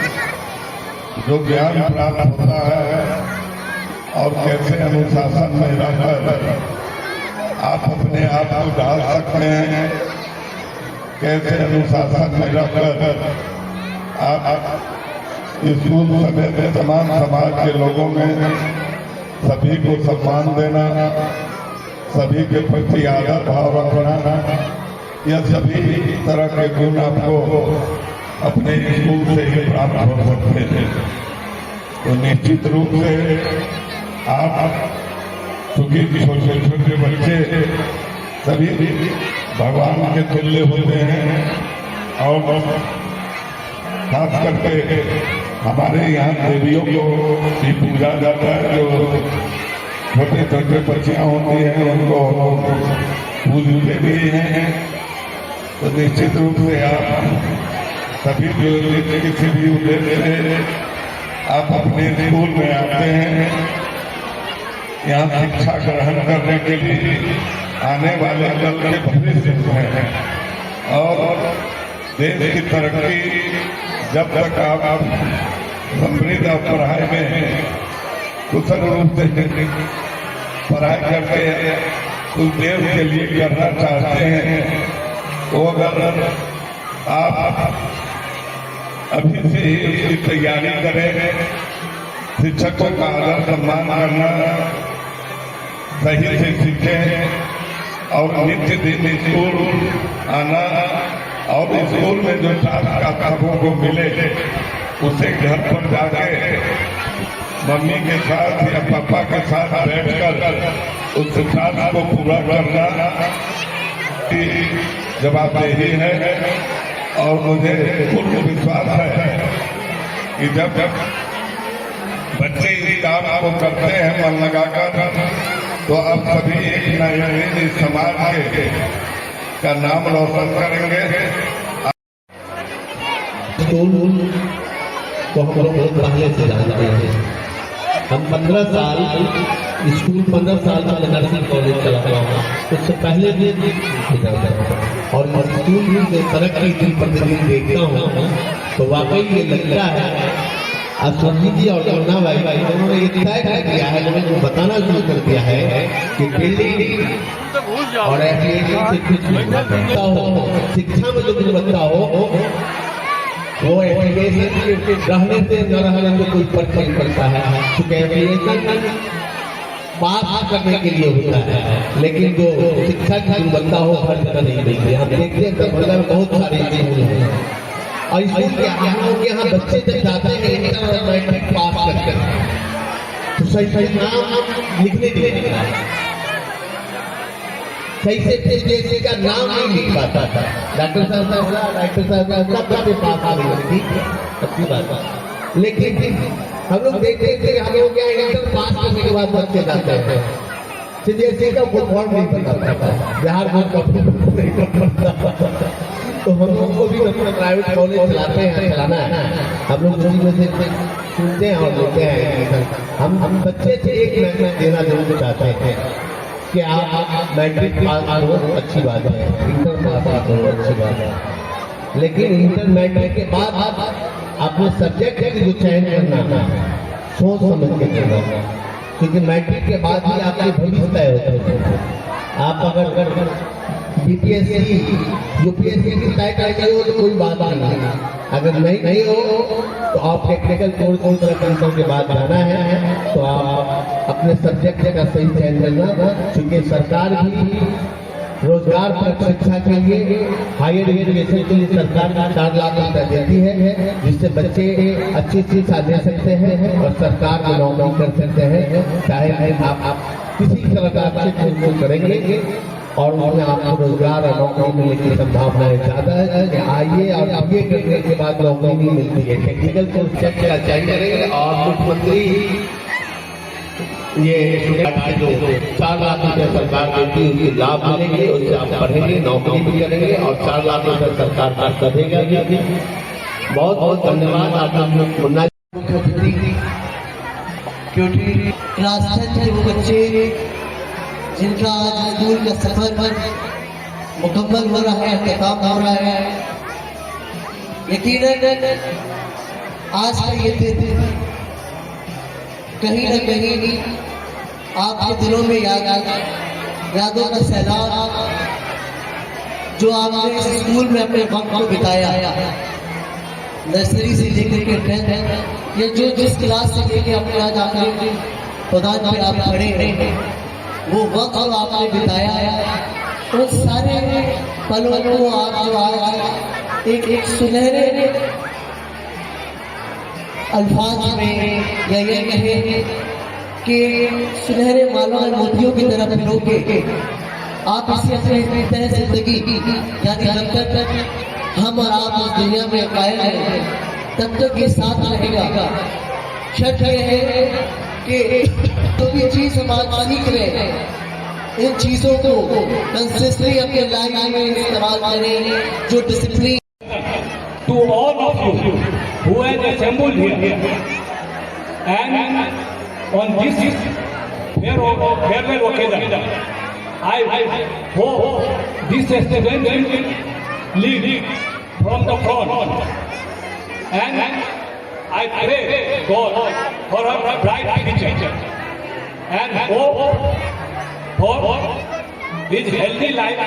जो ज्ञान प्राप्त होता है और कैसे अनुशासन में रहकर आप अपने आप को ढाल सकते हैं, कैसे अनुशासन में रहकर आप स्कूल समेत तमाम समाज के लोगों में सभी को सम्मान देना, सभी के प्रति आदर भाव रखना, यह सभी तरह के गुण आपको अपने स्कूल से ही प्राप्त हो सकते थे। तो निश्चित रूप से आप चूंकि छोटे छोटे बच्चे सभी भगवान के तुल्य होते हैं और खास करके हमारे यहाँ देवियों को भी पूजा जाता है। जो छोटे छोटे बच्चियाँ होती हैं उनको पूजते भी हैं। तो निश्चित रूप से आप सभी जो किसी भी उद्देश्य से आप अपने स्कूल में आते हैं, यहाँ शिक्षा ग्रहण करने के लिए आने वाले कल के भविष्य हैं और देश की तरक्की जब तक आप समृद्ध और पढ़ाई में कुशल रूप से पढ़ाई करके कुछ देश के लिए करना चाहते हैं, तो अगर आप अभी से ही उसकी तैयारी करें, शिक्षकों का आदर सम्मान करना सही से सीखें और नित्य दिन स्कूल आना और स्कूल में जो टास्क आप सबों को मिले उसे घर पर जाके मम्मी के साथ या पापा के साथ बैठकर उस टास्क को पूरा करना की जवाबदेही है। और मुझे पूर्ण विश्वास है कि जब बच्चे इस काम को करते हैं मन लगाकर, तो आप सभी एक नए इस समाज के का नाम रोशन करेंगे। स्कूल तो हम लोग बहुत पहले से जानते हैं। हम 15 साल स्कूल 15 साल में नर्सिंग कॉलेज चला रहा हूँ, उससे पहले भी जाता है और स्कूल में जो तरक्की दिन प्रतिदिन देखता हूँ तो वाकई ये लगता है। अब सोनी जी और करुणा भाई उन्होंने ये तय कर दिया है, उन्होंने बताना शुरू कर दिया है कि बिल्डिंग और एप्लीकेशन से कुछ गुणवत्ता हो, शिक्षा में जो गुणवत्ता हो वो एप्लीकेशन रहने से न रहने से कोई फर्क नहीं पड़ता है, क्योंकि एप्लीकेशन पास करने के लिए होता है, लेकिन जो शिक्षा की गुणवत्ता हो हर जगह नहीं मिलती। हम देखते हैं दरभंगा में बहुत सारे स्कूल हैं और स्कूल के हम लोग के यहाँ बच्चे जब जाते हैं इंटर मैट्रिक पास करते हैं तो सही सही नाम लिखने देते हैं, सही से PhD का नाम नहीं लिख पाता था। डॉक्टर साहब का पास आ गई थी, अच्छी बात। लेकिन हम लोग देखते थे हम लोग क्या इंटर पास करने के बाद बच्चे जाते हैं CBSE का फुल फॉर्म नहीं पता था, बिहार बोर्ड का नहीं पता। तो हम लोग को भी अपना प्राइवेट कॉलेज चलाते हैं, चलाना है, हम लोग उसी में से सुनते हैं और लेते हैं। हम बच्चे से एक मैसेज देना जरूर चाहते हैं कि आप मैट्रिक पास हो अच्छी बात है, इंटर पास हो अच्छी बात है, लेकिन इंटर मैट्रिक के बाद अपने सब्जेक्ट की जो चयन करना सोच समझ के करना, क्योंकि मैट्रिक के बाद ही आपके भविष्य तय होते हैं। आप अगर BPSC UPSC की तय करके हो तो कोई बात नहीं, अगर नहीं हो तो आप टेक्निकल कोर्स के बाद जाना है, तो आप अपने सब्जेक्ट का सही चयन करना, क्योंकि सरकार भी रोजगार पर शिक्षा के लिए हायर एजुकेशन के लिए सरकार 4 लाख रुपया देती है, जिससे बच्चे अच्छी शिक्षा दे सकते हैं और सरकार में नौकरी कर सकते हैं। चाहे आप किसी तरह का अच्छे कोर्स करेंगे और उसमें आपको रोजगार और नौकरी मिलने की संभावनाएं ज्यादा है। आइए और आगे करने के बाद नौकरी नहीं मिलती है, टेक्निकल कोर्स चेक करेंगे और मुख्यमंत्री ये जो 4 लाख रुपये सरकार देती है उसके लाभ मिलेंगे, उससे आप पढ़ेंगे, नौकरी भी करेंगे और 4 लाख रुपये सरकार का करेगा। बहुत बहुत धन्यवाद आप क्योंकि रास्ते थे वो बच्चे जिनका आज स्कूल का सफर मुकम्मल हो रहा है, इंतजाम हो रहा है। यकीनन आज का ये दिन कहीं न कहीं आपके दिलों में यादों का सैलाब जो आपने स्कूल में अपने वक्त को बिताया, नर्सरी से लेकर के 10th, ये जो जिस क्लास से लेकर अपने आज आपने पदान पे आप खड़े हैं, वो वक्त जो आपने बिताया है, उन सारे पलों को आप जो आज एक सुनहरे अल्फाज में या ये कहे कि सुनहरे मालों और मोतियों की तरफ पिरो के आप इसे अपने तय जिंदगी यानी जब तक हम और आप इस दुनिया में कायम हैं तब तक ये साथ रहेगा। शर्त यह है कि जो भी चीज हम आज सीख रहे हैं इन चीजों को कंसिस्टेंटली अपने लाइफ में इस्तेमाल करें। जो discipline to all of you who have assembled here and on this farewell occasion, I hope this student will lead from the front, and I pray God for a bright future and hope for his healthy life,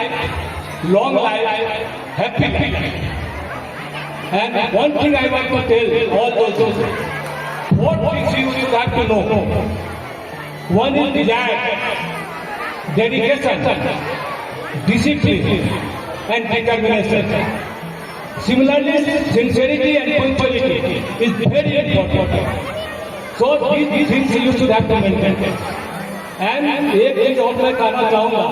long life, happy life. And one thing I want to tell all those, four things you should have to know. One is desire, dedication, discipline, and determination. Similarly, sincerity and punctuality is very important. So these things you should have to maintain. And एक चीज और मैं कहना चाहूँगा,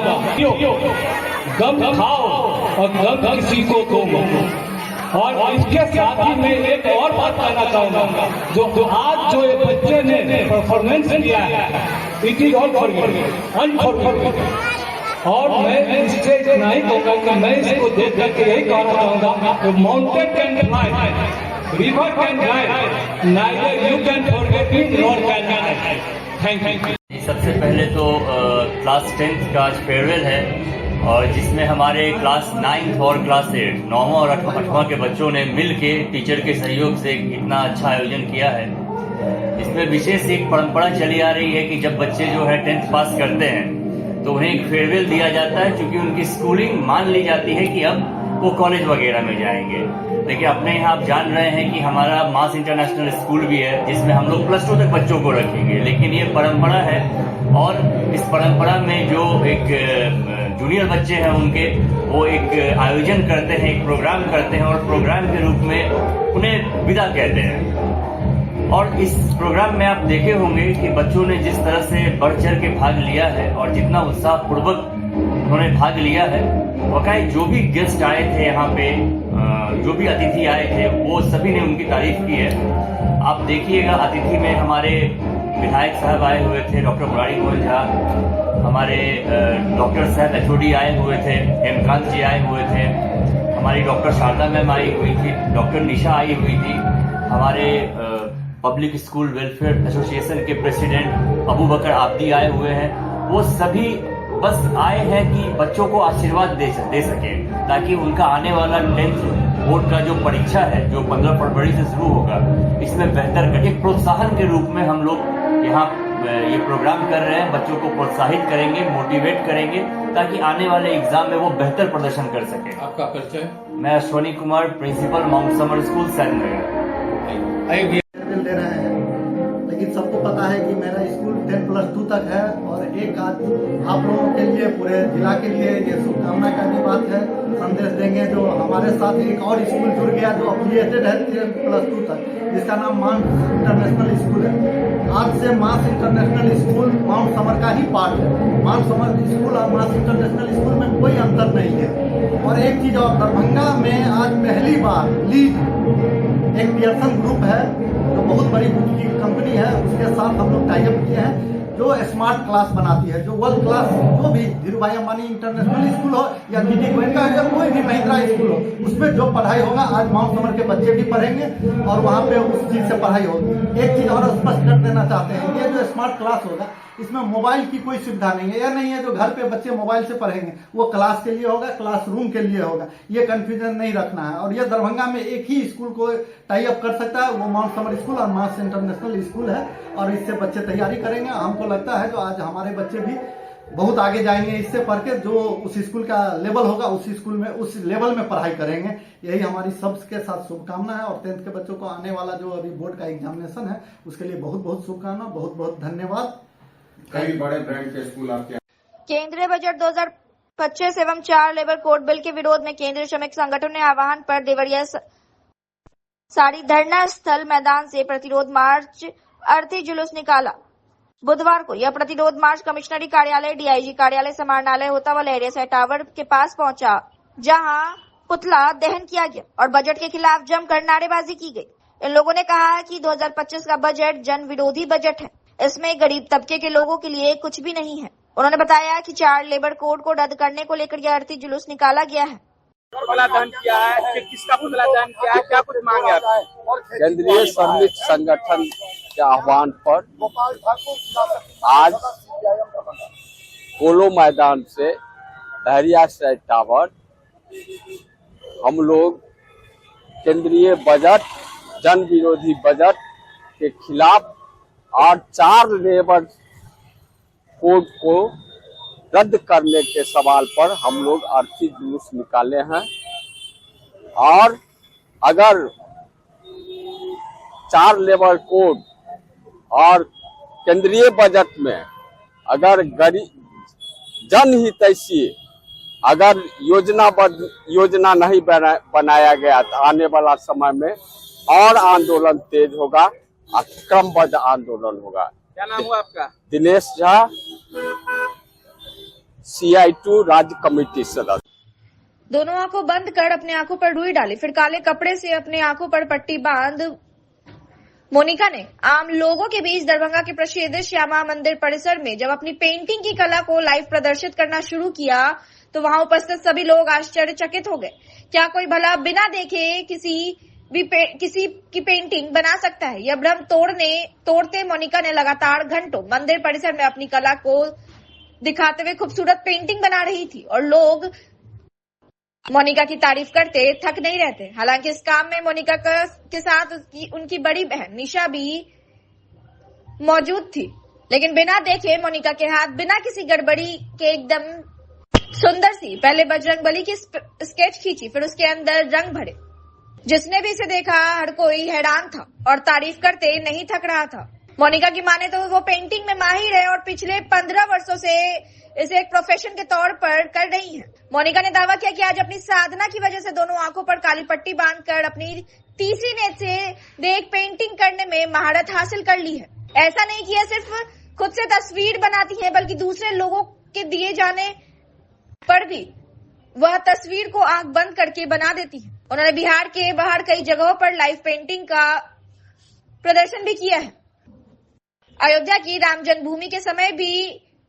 गम खाओ और गम किसी को दो। और इसके साथ ही मैं एक और बात कहना चाहूंगा, जो आज जो ये बच्चे ने परफॉर्मेंस किया है, इट इज ऑल अनफॉरगेटेबल। और मैं इससे इतना ही कहूँगा कि मैं इसको देख करके यही कहना चाहूंगा कि mountain can fly, river can dry, neither you can forget it nor can I. Thank you. सबसे पहले तो क्लास 10th का आज फेयरवेल है, और जिसमें हमारे क्लास 9th और क्लास 8 9वां और 8वां के बच्चों ने मिल के टीचर के सहयोग से इतना अच्छा आयोजन किया है। इसमें विशेष एक परंपरा चली आ रही है कि जब बच्चे जो है 10th पास करते हैं तो उन्हें एक फेयरवेल दिया जाता है, क्योंकि उनकी स्कूलिंग मान ली जाती है कि अब वो कॉलेज वगैरह में जाएंगे। देखिए, अपने यहाँ आप जान रहे हैं कि हमारा मास इंटरनेशनल स्कूल भी है, जिसमें हम लोग +2 तक बच्चों को रखेंगे, लेकिन ये परंपरा है। और इस परंपरा में जो एक जूनियर बच्चे हैं उनके, वो एक आयोजन करते हैं, एक प्रोग्राम करते हैं, और प्रोग्राम के रूप में उन्हें विदा कहते हैं। और इस प्रोग्राम में आप देखे होंगे कि बच्चों ने जिस तरह से बढ़ चढ़ के भाग लिया है और जितना उत्साहपूर्वक उन्होंने भाग लिया है। वाकई जो भी गेस्ट आए थे यहाँ पे, जो भी अतिथि आए थे, वो सभी ने उनकी तारीफ की है। आप देखिएगा, अतिथि में हमारे विधायक साहब आए हुए थे, डॉक्टर मुरारी मोहन झा, हमारे डॉक्टर साहब HOD आए हुए थे, हेमकांत जी आए हुए थे, हमारी डॉक्टर शारदा मैम आई हुई थी, डॉक्टर निशा आई हुई थी, हमारे पब्लिक स्कूल वेलफेयर एसोसिएशन के प्रेसिडेंट अबू बकर आब्दी आए हुए हैं। वो सभी बस आए हैं कि बच्चों को आशीर्वाद दे सके, ताकि उनका आने वाला 10th बोर्ड का जो परीक्षा है, जो 15 फरवरी से शुरू होगा, इसमें बेहतर कर एक प्रोत्साहन के रूप में हम लोग यहाँ ये प्रोग्राम कर रहे हैं। बच्चों को प्रोत्साहित करेंगे, मोटिवेट करेंगे, ताकि आने वाले एग्जाम में वो बेहतर प्रदर्शन कर सके। आपका परिचय? मैं Ashwani Kumar, principal Mount Summer school Sainnagar. दे रहे हैं, लेकिन सबको पता है कि मेरा स्कूल 10+2 तक है, और एक आज आप लोगों के लिए, पूरे जिला के लिए ये शुभकामना का भी बात है, संदेश देंगे। जो हमारे साथ एक और स्कूल जुड़ गया जो अफिलिएटेड है 10+2 तक, जिसका नाम मास इंटरनेशनल स्कूल है। आज से मास इंटरनेशनल स्कूल माउंट समर का ही पार्ट है। माउंट समर स्कूल और मास इंटरनेशनल स्कूल में कोई अंतर नहीं है। और एक चीज और, दरभंगा में आज पहली बार लीड एक पियर्सन ग्रुप है, जो बहुत बड़ी की कंपनी है, उसके साथ हम लोग टाइप किए हैं, जो स्मार्ट क्लास बनाती है, जो वर्ल्ड क्लास, जो भी धीरूभाई अंबानी इंटरनेशनल स्कूल हो या DD गोयनका या कोई भी महिंद्रा स्कूल हो, उसमें जो पढ़ाई होगा आज माउंट समर के बच्चे भी पढ़ेंगे, और वहाँ पे उस चीज से पढ़ाई होगी। एक चीज और स्पष्ट कर देना चाहते हैं, ये जो स्मार्ट क्लास होगा, इसमें मोबाइल की कोई सुविधा नहीं है। यह नहीं है जो घर पे बच्चे मोबाइल से पढ़ेंगे, वो क्लास के लिए होगा, क्लासरूम के लिए होगा। ये कंफ्यूजन नहीं रखना है। और ये दरभंगा में एक ही स्कूल को टाई अप कर सकता है, वो माउंट समर स्कूल और मास इंटरनेशनल स्कूल है, और इससे बच्चे तैयारी करेंगे। हमको लगता है जो आज हमारे बच्चे भी बहुत आगे जाएंगे इससे पढ़ के, जो उस स्कूल का लेवल होगा उस स्कूल में, उस लेवल में पढ़ाई करेंगे। यही हमारी सबके साथ शुभकामना है। और 10th के बच्चों को आने वाला जो अभी बोर्ड का एग्जामिनेशन है, उसके लिए बहुत बहुत शुभकामना, बहुत बहुत धन्यवाद। कई बड़े ब्रांड के स्कूल आपके केंद्रीय बजट 2000 25 एवं 4 लेबर कोड बिल के विरोध में केंद्रीय श्रमिक संगठन ने आह्वान पर देवरिया साड़ी धरना स्थल मैदान से प्रतिरोध मार्च अर्थी जुलूस निकाला। बुधवार को यह प्रतिरोध मार्च कमिश्नरी कार्यालय, डीआईजी कार्यालय, समाहरणालय होता हुआ लहरिया टावर के पास पहुंचा, जहां पुतला दहन किया गया और बजट के खिलाफ जमकर नारेबाजी की गई। इन लोगों ने कहा है कि 2025 का बजट जन विरोधी बजट है, इसमें गरीब तबके के लोगों के लिए कुछ भी नहीं है। उन्होंने बताया कि 4 लेबर कोड को रद्द करने को लेकर यह अर्थी जुलूस निकाला गया है। पुतला दहन किया है, किसका पुतला दहन किया है, क्या कुछ मांगे आप? केंद्रीय श्रमिक संगठन के आह्वान पर आज पोलो मैदान से लहरिया टावर हम लोग केंद्रीय बजट, जन विरोधी बजट के खिलाफ और 4 लेबर कोड को रद्द करने के सवाल पर हम लोग अर्थी जुलूस निकाले हैं। और अगर 4 लेबर कोड और केंद्रीय बजट में अगर गरीब जनहितैषी अगर योजना नहीं बनाया गया तो आने वाला समय में और आंदोलन तेज होगा और क्रमबद्ध आंदोलन होगा। क्या नाम हुआ आपका? दिनेश झा, CI2 राज्य कमेटी सदस्य। दोनों आंखों बंद कर अपने आंखों पर रुई डाली, फिर काले कपड़े से अपने आंखों पर पट्टी बांध मोनिका ने आम लोगों के बीच दरभंगा के प्रसिद्ध श्यामा मंदिर परिसर में जब अपनी पेंटिंग की कला को लाइव प्रदर्शित करना शुरू किया तो वहां उपस्थित सभी लोग आश्चर्यचकित हो गए। क्या कोई भला बिना देखे किसी की पेंटिंग बना सकता है? यह भ्रम तोड़ते मोनिका ने लगातार घंटों मंदिर परिसर में अपनी कला को दिखाते हुए खूबसूरत पेंटिंग बना रही थी और लोग मोनिका की तारीफ करते थक नहीं रहते। हालांकि इस काम में मोनिका के साथ उनकी बड़ी बहन निशा भी मौजूद थी, लेकिन बिना देखे मोनिका के हाथ बिना किसी गड़बड़ी के एकदम सुंदर सी पहले बजरंगबली की स्केच खींची, फिर उसके अंदर रंग भरे। जिसने भी इसे देखा हर कोई हैरान था और तारीफ करते नहीं थक रहा था। मोनिका की माने तो वो पेंटिंग में माहिर है और पिछले 15 वर्षों से इसे एक प्रोफेशन के तौर पर कर रही है। मोनिका ने दावा किया कि आज अपनी साधना की वजह से दोनों आंखों पर काली पट्टी बांधकर अपनी तीसरी नेत्र से देख पेंटिंग करने में महारत हासिल कर ली है। ऐसा नहीं किया सिर्फ खुद से तस्वीर बनाती है, बल्कि दूसरे लोगों के दिए जाने पर भी वह तस्वीर को आंख बंद करके बना देती है। उन्होंने बिहार के बाहर कई जगहों पर लाइव पेंटिंग का प्रदर्शन भी किया है। अयोध्या की राम जन्मभूमि के समय भी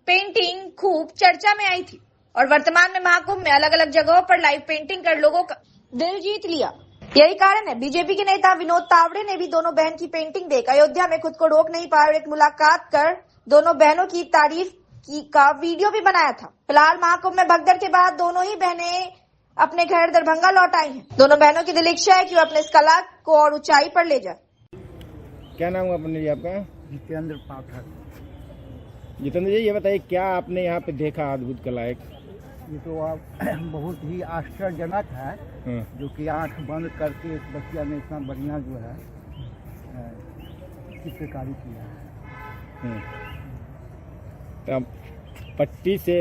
पेंटिंग खूब चर्चा में आई थी और वर्तमान में महाकुंभ में अलग अलग जगहों पर लाइव पेंटिंग कर लोगों का दिल जीत लिया। यही कारण है बीजेपी के नेता विनोद तावड़े ने भी दोनों बहन की पेंटिंग देख अयोध्या में खुद को रोक नहीं पाए और एक मुलाकात कर दोनों बहनों की तारीफ का वीडियो भी बनाया था। फिलहाल महाकुंभ में भगदड़ के बाद दोनों ही बहनें अपने घर दरभंगा लौट आई हैं। दोनों बहनों की दिल इच्छा है कि वो अपने इस कला को और ऊंचाई पर ले जाए। क्या नाम हुआ अपने जी आपका? जितेंद्र पाठक। जितेंद्र जी, ये बताइए क्या आपने यहाँ पे देखा अद्भुत कला? एक ये तो आप बहुत ही आश्चर्यजनक है, जो कि आंख बंद करके इस बच्चिया ने इतना बढ़िया जो है चित्रकारी किया है। तब पट्टी से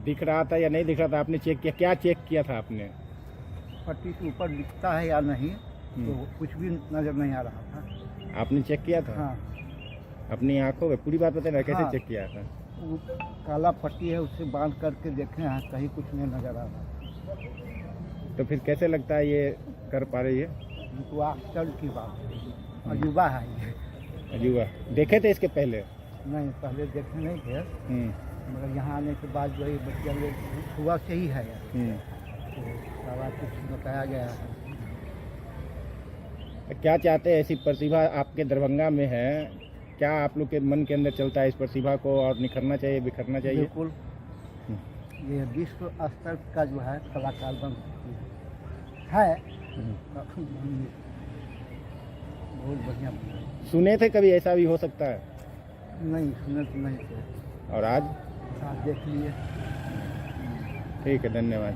दिख रहा था या नहीं दिख रहा था? आपने चेक किया? क्या चेक किया था आपने? पट्टी के ऊपर दिखता है या नहीं तो कुछ भी नजर नहीं आ रहा था। आपने चेक किया था? हाँ। अपनी आंखों में पूरी बात बताए, कैसे हाँ। चेक किया था? वो काला पट्टी है, उससे बांध करके देखे हैं, कहीं कुछ नहीं नजर आ रहा। तो फिर कैसे लगता है ये कर पा रही है? तो आश्चर्य की बात है, अजूबा है ये। अजूबा देखे थे इसके पहले? नहीं, पहले देखे नहीं थे, मगर यहाँ आने के बाद वही बच्चिया लोग सुबह से ही है तो सारा कुछ बताया गया है। क्या चाहते हैं? ऐसी प्रतिभा आपके दरभंगा में है, क्या आप लोग के मन के अंदर चलता है इस प्रतिभा को और निखरना चाहिए, बिखरना चाहिए? बिल्कुल, ये विश्व स्तर का जो है कलाकार बन सकती है। बहुत बढ़िया। सुने थे कभी ऐसा भी हो सकता है? नहीं, सुने तो नहीं थे। और आज देख लिए। ठीक है, धन्यवाद।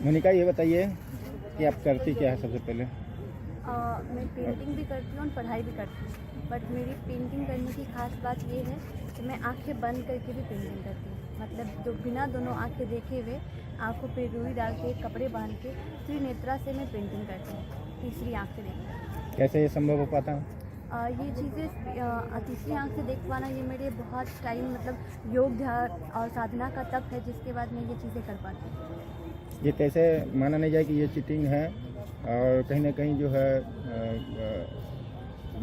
मोनिका, ये बताइए कि आप करती क्या है सबसे पहले? मैं पेंटिंग भी करती हूँ और पढ़ाई भी करती हूँ, बट मेरी पेंटिंग करने की खास बात ये है कि अच्छा, मैं आंखें बंद करके भी पेंटिंग करती हूँ। मतलब जो बिना दोनों आंखें देखे हुए आंखों पे रुई डाल के कपड़े बांध के त्रिनेत्रा से मैं पेंटिंग करती हूँ, तीसरी आंख से देख। कैसे ये संभव हो पाता? ये चीज़ें तीसरी आंख से देख पाना ये मेरे बहुत टाइम मतलब योग ध्यान और साधना का तप है, जिसके बाद मैं ये चीज़ें कर पाती हूँ। ये कैसे माना नहीं जाए कि ये चीटिंग है और कहीं ना कहीं जो है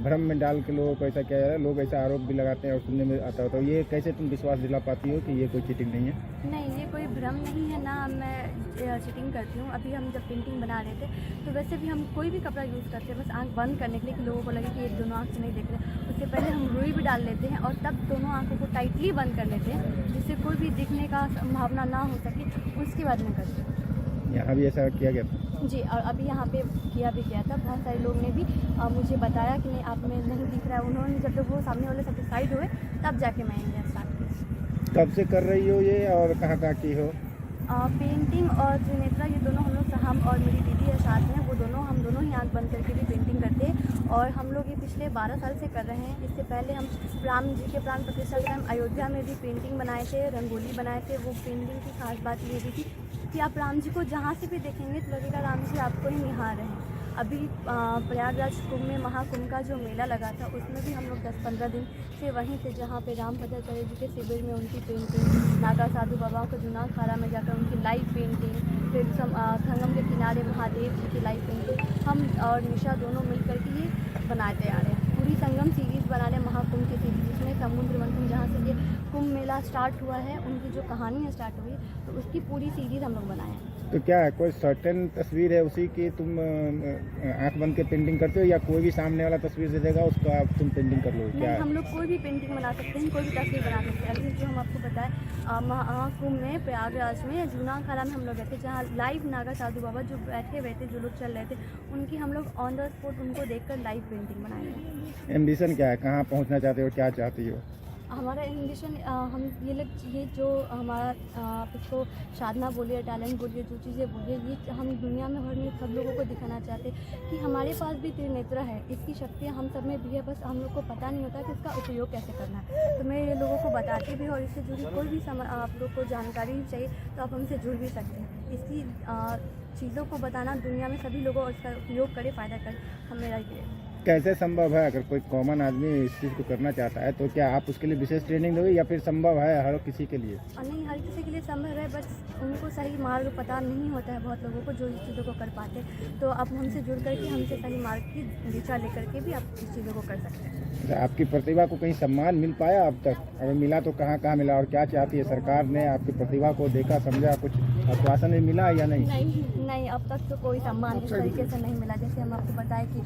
भ्रम में डाल के लोगों को ऐसा किया जा रहा है, लोग ऐसा आरोप भी लगाते हैं और सुनने में आता होता है। ये कैसे तुम विश्वास दिला पाती हो कि ये कोई चीटिंग नहीं है? नहीं, ये कोई भ्रम नहीं है ना, मैं चीटिंग करती हूँ। अभी हम जब पेंटिंग बना रहे थे तो वैसे भी हम कोई भी कपड़ा यूज़ करते हैं बस आंख बंद करने के लिए कि लोगों को लगे कि ये दोनों आंख से नहीं देख रहे। उससे पहले हम रुई भी डाल लेते हैं और तब दोनों आंखों को टाइटली बंद कर लेते हैं, जिससे कोई भी दिखने का संभावना ना हो सके। उसके बाद में करते हैं। यहाँ भी ऐसा किया गया था जी, और अभी यहाँ पे किया भी गया था। बहुत सारे लोग ने भी मुझे बताया कि नहीं, आप में नहीं दिख रहा है। उन्होंने जब वो सामने वाले सेटिस्फाइड हुए तब जाके मैं इंडिया स्टार्ट की। कब से कर रही हो ये और कहाँ की हो? पेंटिंग और त्रिनेत्रा ये दोनों हम लोग, हम और मेरी दीदी है साथ में, वो दोनों हम दोनों ही आंख बंद करके भी पेंटिंग करते हैं। और हम लोग ये पिछले 12 साल से कर रहे हैं। इससे पहले हम राम जी के प्राण प्रतिष्ठा के टाइम अयोध्या में भी पेंटिंग बनाए थे, रंगोली बनाए थे। वो पेंटिंग की खास बात ये भी थी कि आप राम जी को जहाँ से भी देखेंगे तो लगेगा राम जी आपको ही निहार रहे हैं। अभी प्रयागराज कुंभ में महाकुंभ का जो मेला लगा था उसमें भी हम लोग 10-15 दिन से वहीं थे, जहाँ पे रामभद्राचार्य जी के शिविर में उनकी पेंटिंग, नागा साधु बाबा को जूनाग खारा में जाकर उनकी लाइव पेंटिंग, फिर संगम के किनारे महादेव जी की लाइव पेंटिंग हम और निशा दोनों मिलकर के ये बनाते आ रहे हैं। पूरी संगम सीरीज़ बना रहे हैं, महाकुंभ की सीरीज़, जिसमें समुद्र मंथन जहाँ से ये कुंभ मेला स्टार्ट हुआ है उनकी जो कहानी है स्टार्ट हुई, तो उसकी पूरी सीरीज़ हम लोग बनाए हैं। तो क्या है, कोई सर्टेन तस्वीर है उसी की तुम आंख बंद के पेंटिंग करते हो या कोई भी सामने वाला तस्वीर दे देगा उसका आप तुम पेंटिंग कर लो? क्या हम लोग कोई भी पेंटिंग बना सकते हैं, कोई भी तस्वीर बना सकते हैं। अभी जो हम आपको बताएं, महाकुंभ में प्रयागराज में जूनाग खारा में हम लोग गए थे, जहाँ लाइव नागा साधु बाबा जो बैठे हुए थे, जो लोग चल रहे थे, उनकी हम लोग ऑन द स्पॉट उनको देखकर लाइव पेंटिंग बनाए हैं। एम्बिशन क्या है, कहाँ पहुँचना चाहते हो, क्या चाहती हो? हमारा एम्बिशन हम ये जो हमारा आप इसको साधना बोलिए, टैलेंट बोलिए, जो चीज़ें बोलिए, ये हम दुनिया में भर में सब लोगों को दिखाना चाहते हैं कि हमारे पास भी त्रिनेत्र है, इसकी शक्तियाँ हम सब में भी है, बस हम लोग को पता नहीं होता कि इसका उपयोग कैसे करना है। तो मैं ये लोगों को बताती भी, और इससे जुड़ी कोई भी आप लोग को जानकारी चाहिए तो आप हमसे जुड़ भी सकते हैं। इसकी चीज़ों को बताना दुनिया में सभी लोगों को इसका उपयोग करे, फ़ायदा करे, हम मेरा ये। कैसे संभव है, अगर कोई कॉमन आदमी इस चीज़ को करना चाहता है तो क्या आप उसके लिए विशेष ट्रेनिंग दोगे या फिर संभव है हर किसी के लिए? नहीं, हर किसी के लिए संभव है, बस उनको सही मार्ग पता नहीं होता है बहुत लोगों को जो इस चीज़ों को कर पाते। तो आप हमसे जुड़ करके हमसे सही मार्ग की दिशा लेकर के भी आप इस चीज़ों को कर सकते हैं। आपकी प्रतिभा को कहीं सम्मान मिल पाया अब तक? अगर मिला तो कहाँ मिला और क्या चाहती है सरकार ने? आपकी प्रतिभा को देखा समझा, कुछ आश्वासन भी मिला या नहीं? नहीं, अब तक तो कोई सम्मान इस तरीके से नहीं मिला। जैसे हम आपको बताएं कि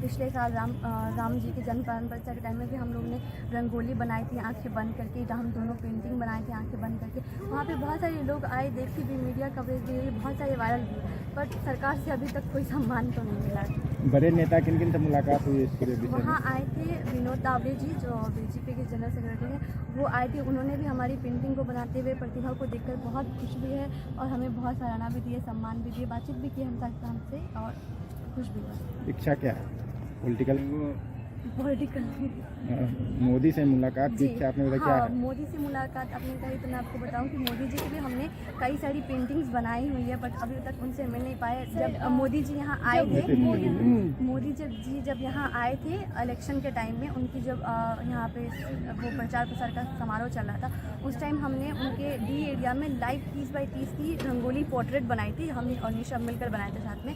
पिछले साल राम जी के जन्म पारण प्रतिष्ठा के टाइम में भी हम लोग ने रंगोली बनाई थी आंखें बंद करके, हम दोनों पेंटिंग बनाए थे आंखें बंद करके। वहाँ पे बहुत सारे लोग आए, देखे भी, मीडिया कवरेज भी, बहुत सारे वायरल भी, बट सरकार से अभी तक कोई सम्मान तो नहीं मिला। बड़े नेता किन से मुलाकात हुई इसके लिए? वहाँ आए थे विनोद तावड़े जी, जो बीजेपी के जनरल सेक्रेटरी हैं, वो आए थे। उन्होंने भी हमारी पेंटिंग को बनाते हुए प्रतिभा को देखकर बहुत खुश भी है और हमें बहुत सराहना भी दी है, सम्मान भी दिए, बातचीत भी की हमसे और खुश भी हुआ। इच्छा क्या है? पॉलिटिकल मोदी से मुलाकात की इच्छा आपने बताया? हाँ, मोदी से मुलाकात आपने कही तो मैं आपको बताऊं कि मोदी जी की भी हमने कई सारी पेंटिंग्स बनाई हुई है, बट अभी तक उनसे मिल नहीं पाए। जब मोदी जी यहाँ आए थे, मोदी जी जब यहाँ आए थे इलेक्शन के टाइम में, उनकी जब यहाँ पे वो प्रचार प्रसार का समारोह चल रहा था, उस टाइम हमने उनके डी एरिया में लाइव 30x30 की रंगोली पोर्ट्रेट बनाई थी, हमने और निशा मिलकर बनाए थे साथ में।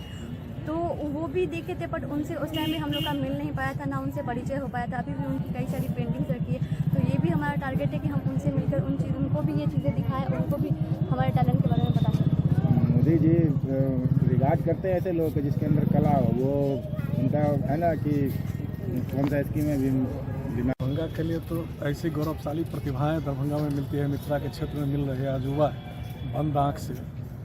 तो वो भी देखे थे, बट उनसे उस टाइम में हम लोग का मिल नहीं पाया था, ना उनसे परिचय हो पाया था। अभी भी उनकी कई सारी पेंटिंग्स रखी है, तो ये भी हमारा टारगेट है कि हम उनसे मिलकर उनको भी ये चीज़ें दिखाएं, उनको भी हमारे टैलेंट के बारे में बता सकें। मोदी जी रिगार्ड करते हैं ऐसे लोग जिसके अंदर कला हो, वो उनका है ना कि कौन सा स्कीम है दरभंगा के लिए, तो ऐसी गौरवशाली प्रतिभाएं दरभंगा में मिलती है, मिथिला के क्षेत्र में मिल रही है। युवा बंद आँख से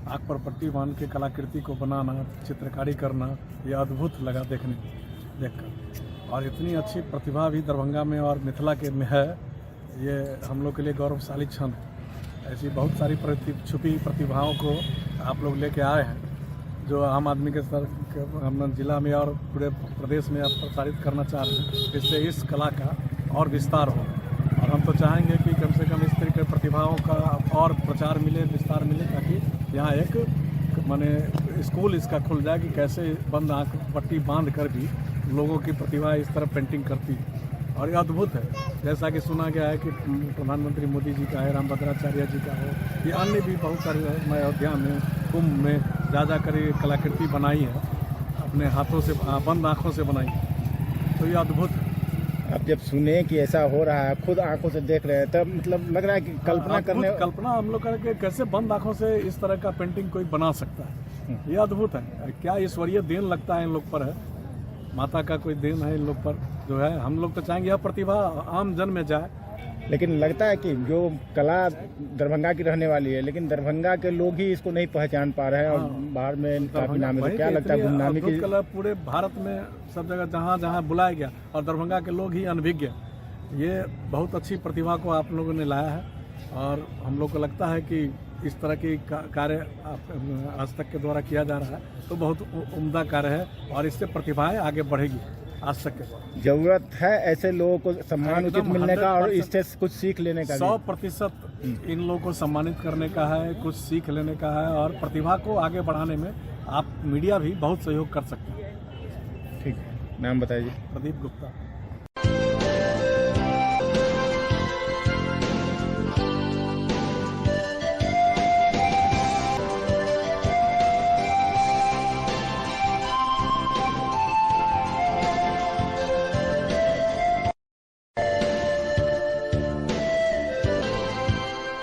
आँख पर पट्टी बांध के कलाकृति को बनाना, चित्रकारी करना, ये अद्भुत लगा देखकर। और इतनी अच्छी प्रतिभा भी दरभंगा में और मिथिला के में है, ये हम लोग के लिए गौरवशाली क्षण है। ऐसी बहुत सारी छुपी प्रतिभाओं को आप लोग लेके आए हैं, जो आम आदमी के स्तर हम जिला में और पूरे प्रदेश में आप प्रसारित करना चाह रहे हैं, जिससे इस कला का और विस्तार हो और हम हम तो चाहेंगे कि कम से कम इस तरह के प्रतिभाओं का और प्रचार मिले, विस्तार मिले, ताकि यहाँ एक माने स्कूल इसका खुल जाए कि कैसे बंद आँख पट्टी बांध कर भी लोगों की प्रतिभा इस तरह पेंटिंग करती है। और ये अद्भुत है, जैसा कि सुना गया है कि प्रधानमंत्री मोदी जी का है, रामभद्राचार्य जी का हो, ये अन्य भी बहुत सारे अयोध्या में, कुंभ में जा कर ये कलाकृति बनाई है, अपने हाथों से, बंद आँखों से बनाई है। तो ये अद्भुत है। अब जब सुने कि ऐसा हो रहा है, खुद आंखों से देख रहे हैं, तब मतलब लग रहा है कि कल्पना हम लोग करके कैसे बंद आंखों से इस तरह का पेंटिंग कोई बना सकता है, ये अद्भुत है। क्या ईश्वरीय देन लगता है इन लोग पर, है माता का कोई देन है इन लोग पर जो है। हम लोग तो चाहेंगे यह प्रतिभा आम जन में जाए। लेकिन लगता है कि जो कला दरभंगा की रहने वाली है, लेकिन दरभंगा के लोग ही इसको नहीं पहचान पा रहे हैं और बाहर में काफी नाम है। क्या लगता है गुमनामी की कला पूरे भारत में सब जगह जहाँ जहाँ बुलाया गया और दरभंगा के लोग ही अनभिज्ञ, ये बहुत अच्छी प्रतिभा को आप लोगों ने लाया है। और हम लोग को लगता है कि इस तरह की कार्य आज तक के द्वारा किया जा रहा है तो बहुत उम्दा कार्य है और इससे प्रतिभाएं आगे बढ़ेगी। आज तक के जरूरत है ऐसे लोगों को सम्मान उचित मिलने का और इससे कुछ सीख लेने का। 100% इन लोगों को सम्मानित करने का है, कुछ सीख लेने का है और प्रतिभा को आगे बढ़ाने में आप मीडिया भी बहुत सहयोग कर सकते हैं। ठीक है, नाम बताइए। प्रदीप गुप्ता।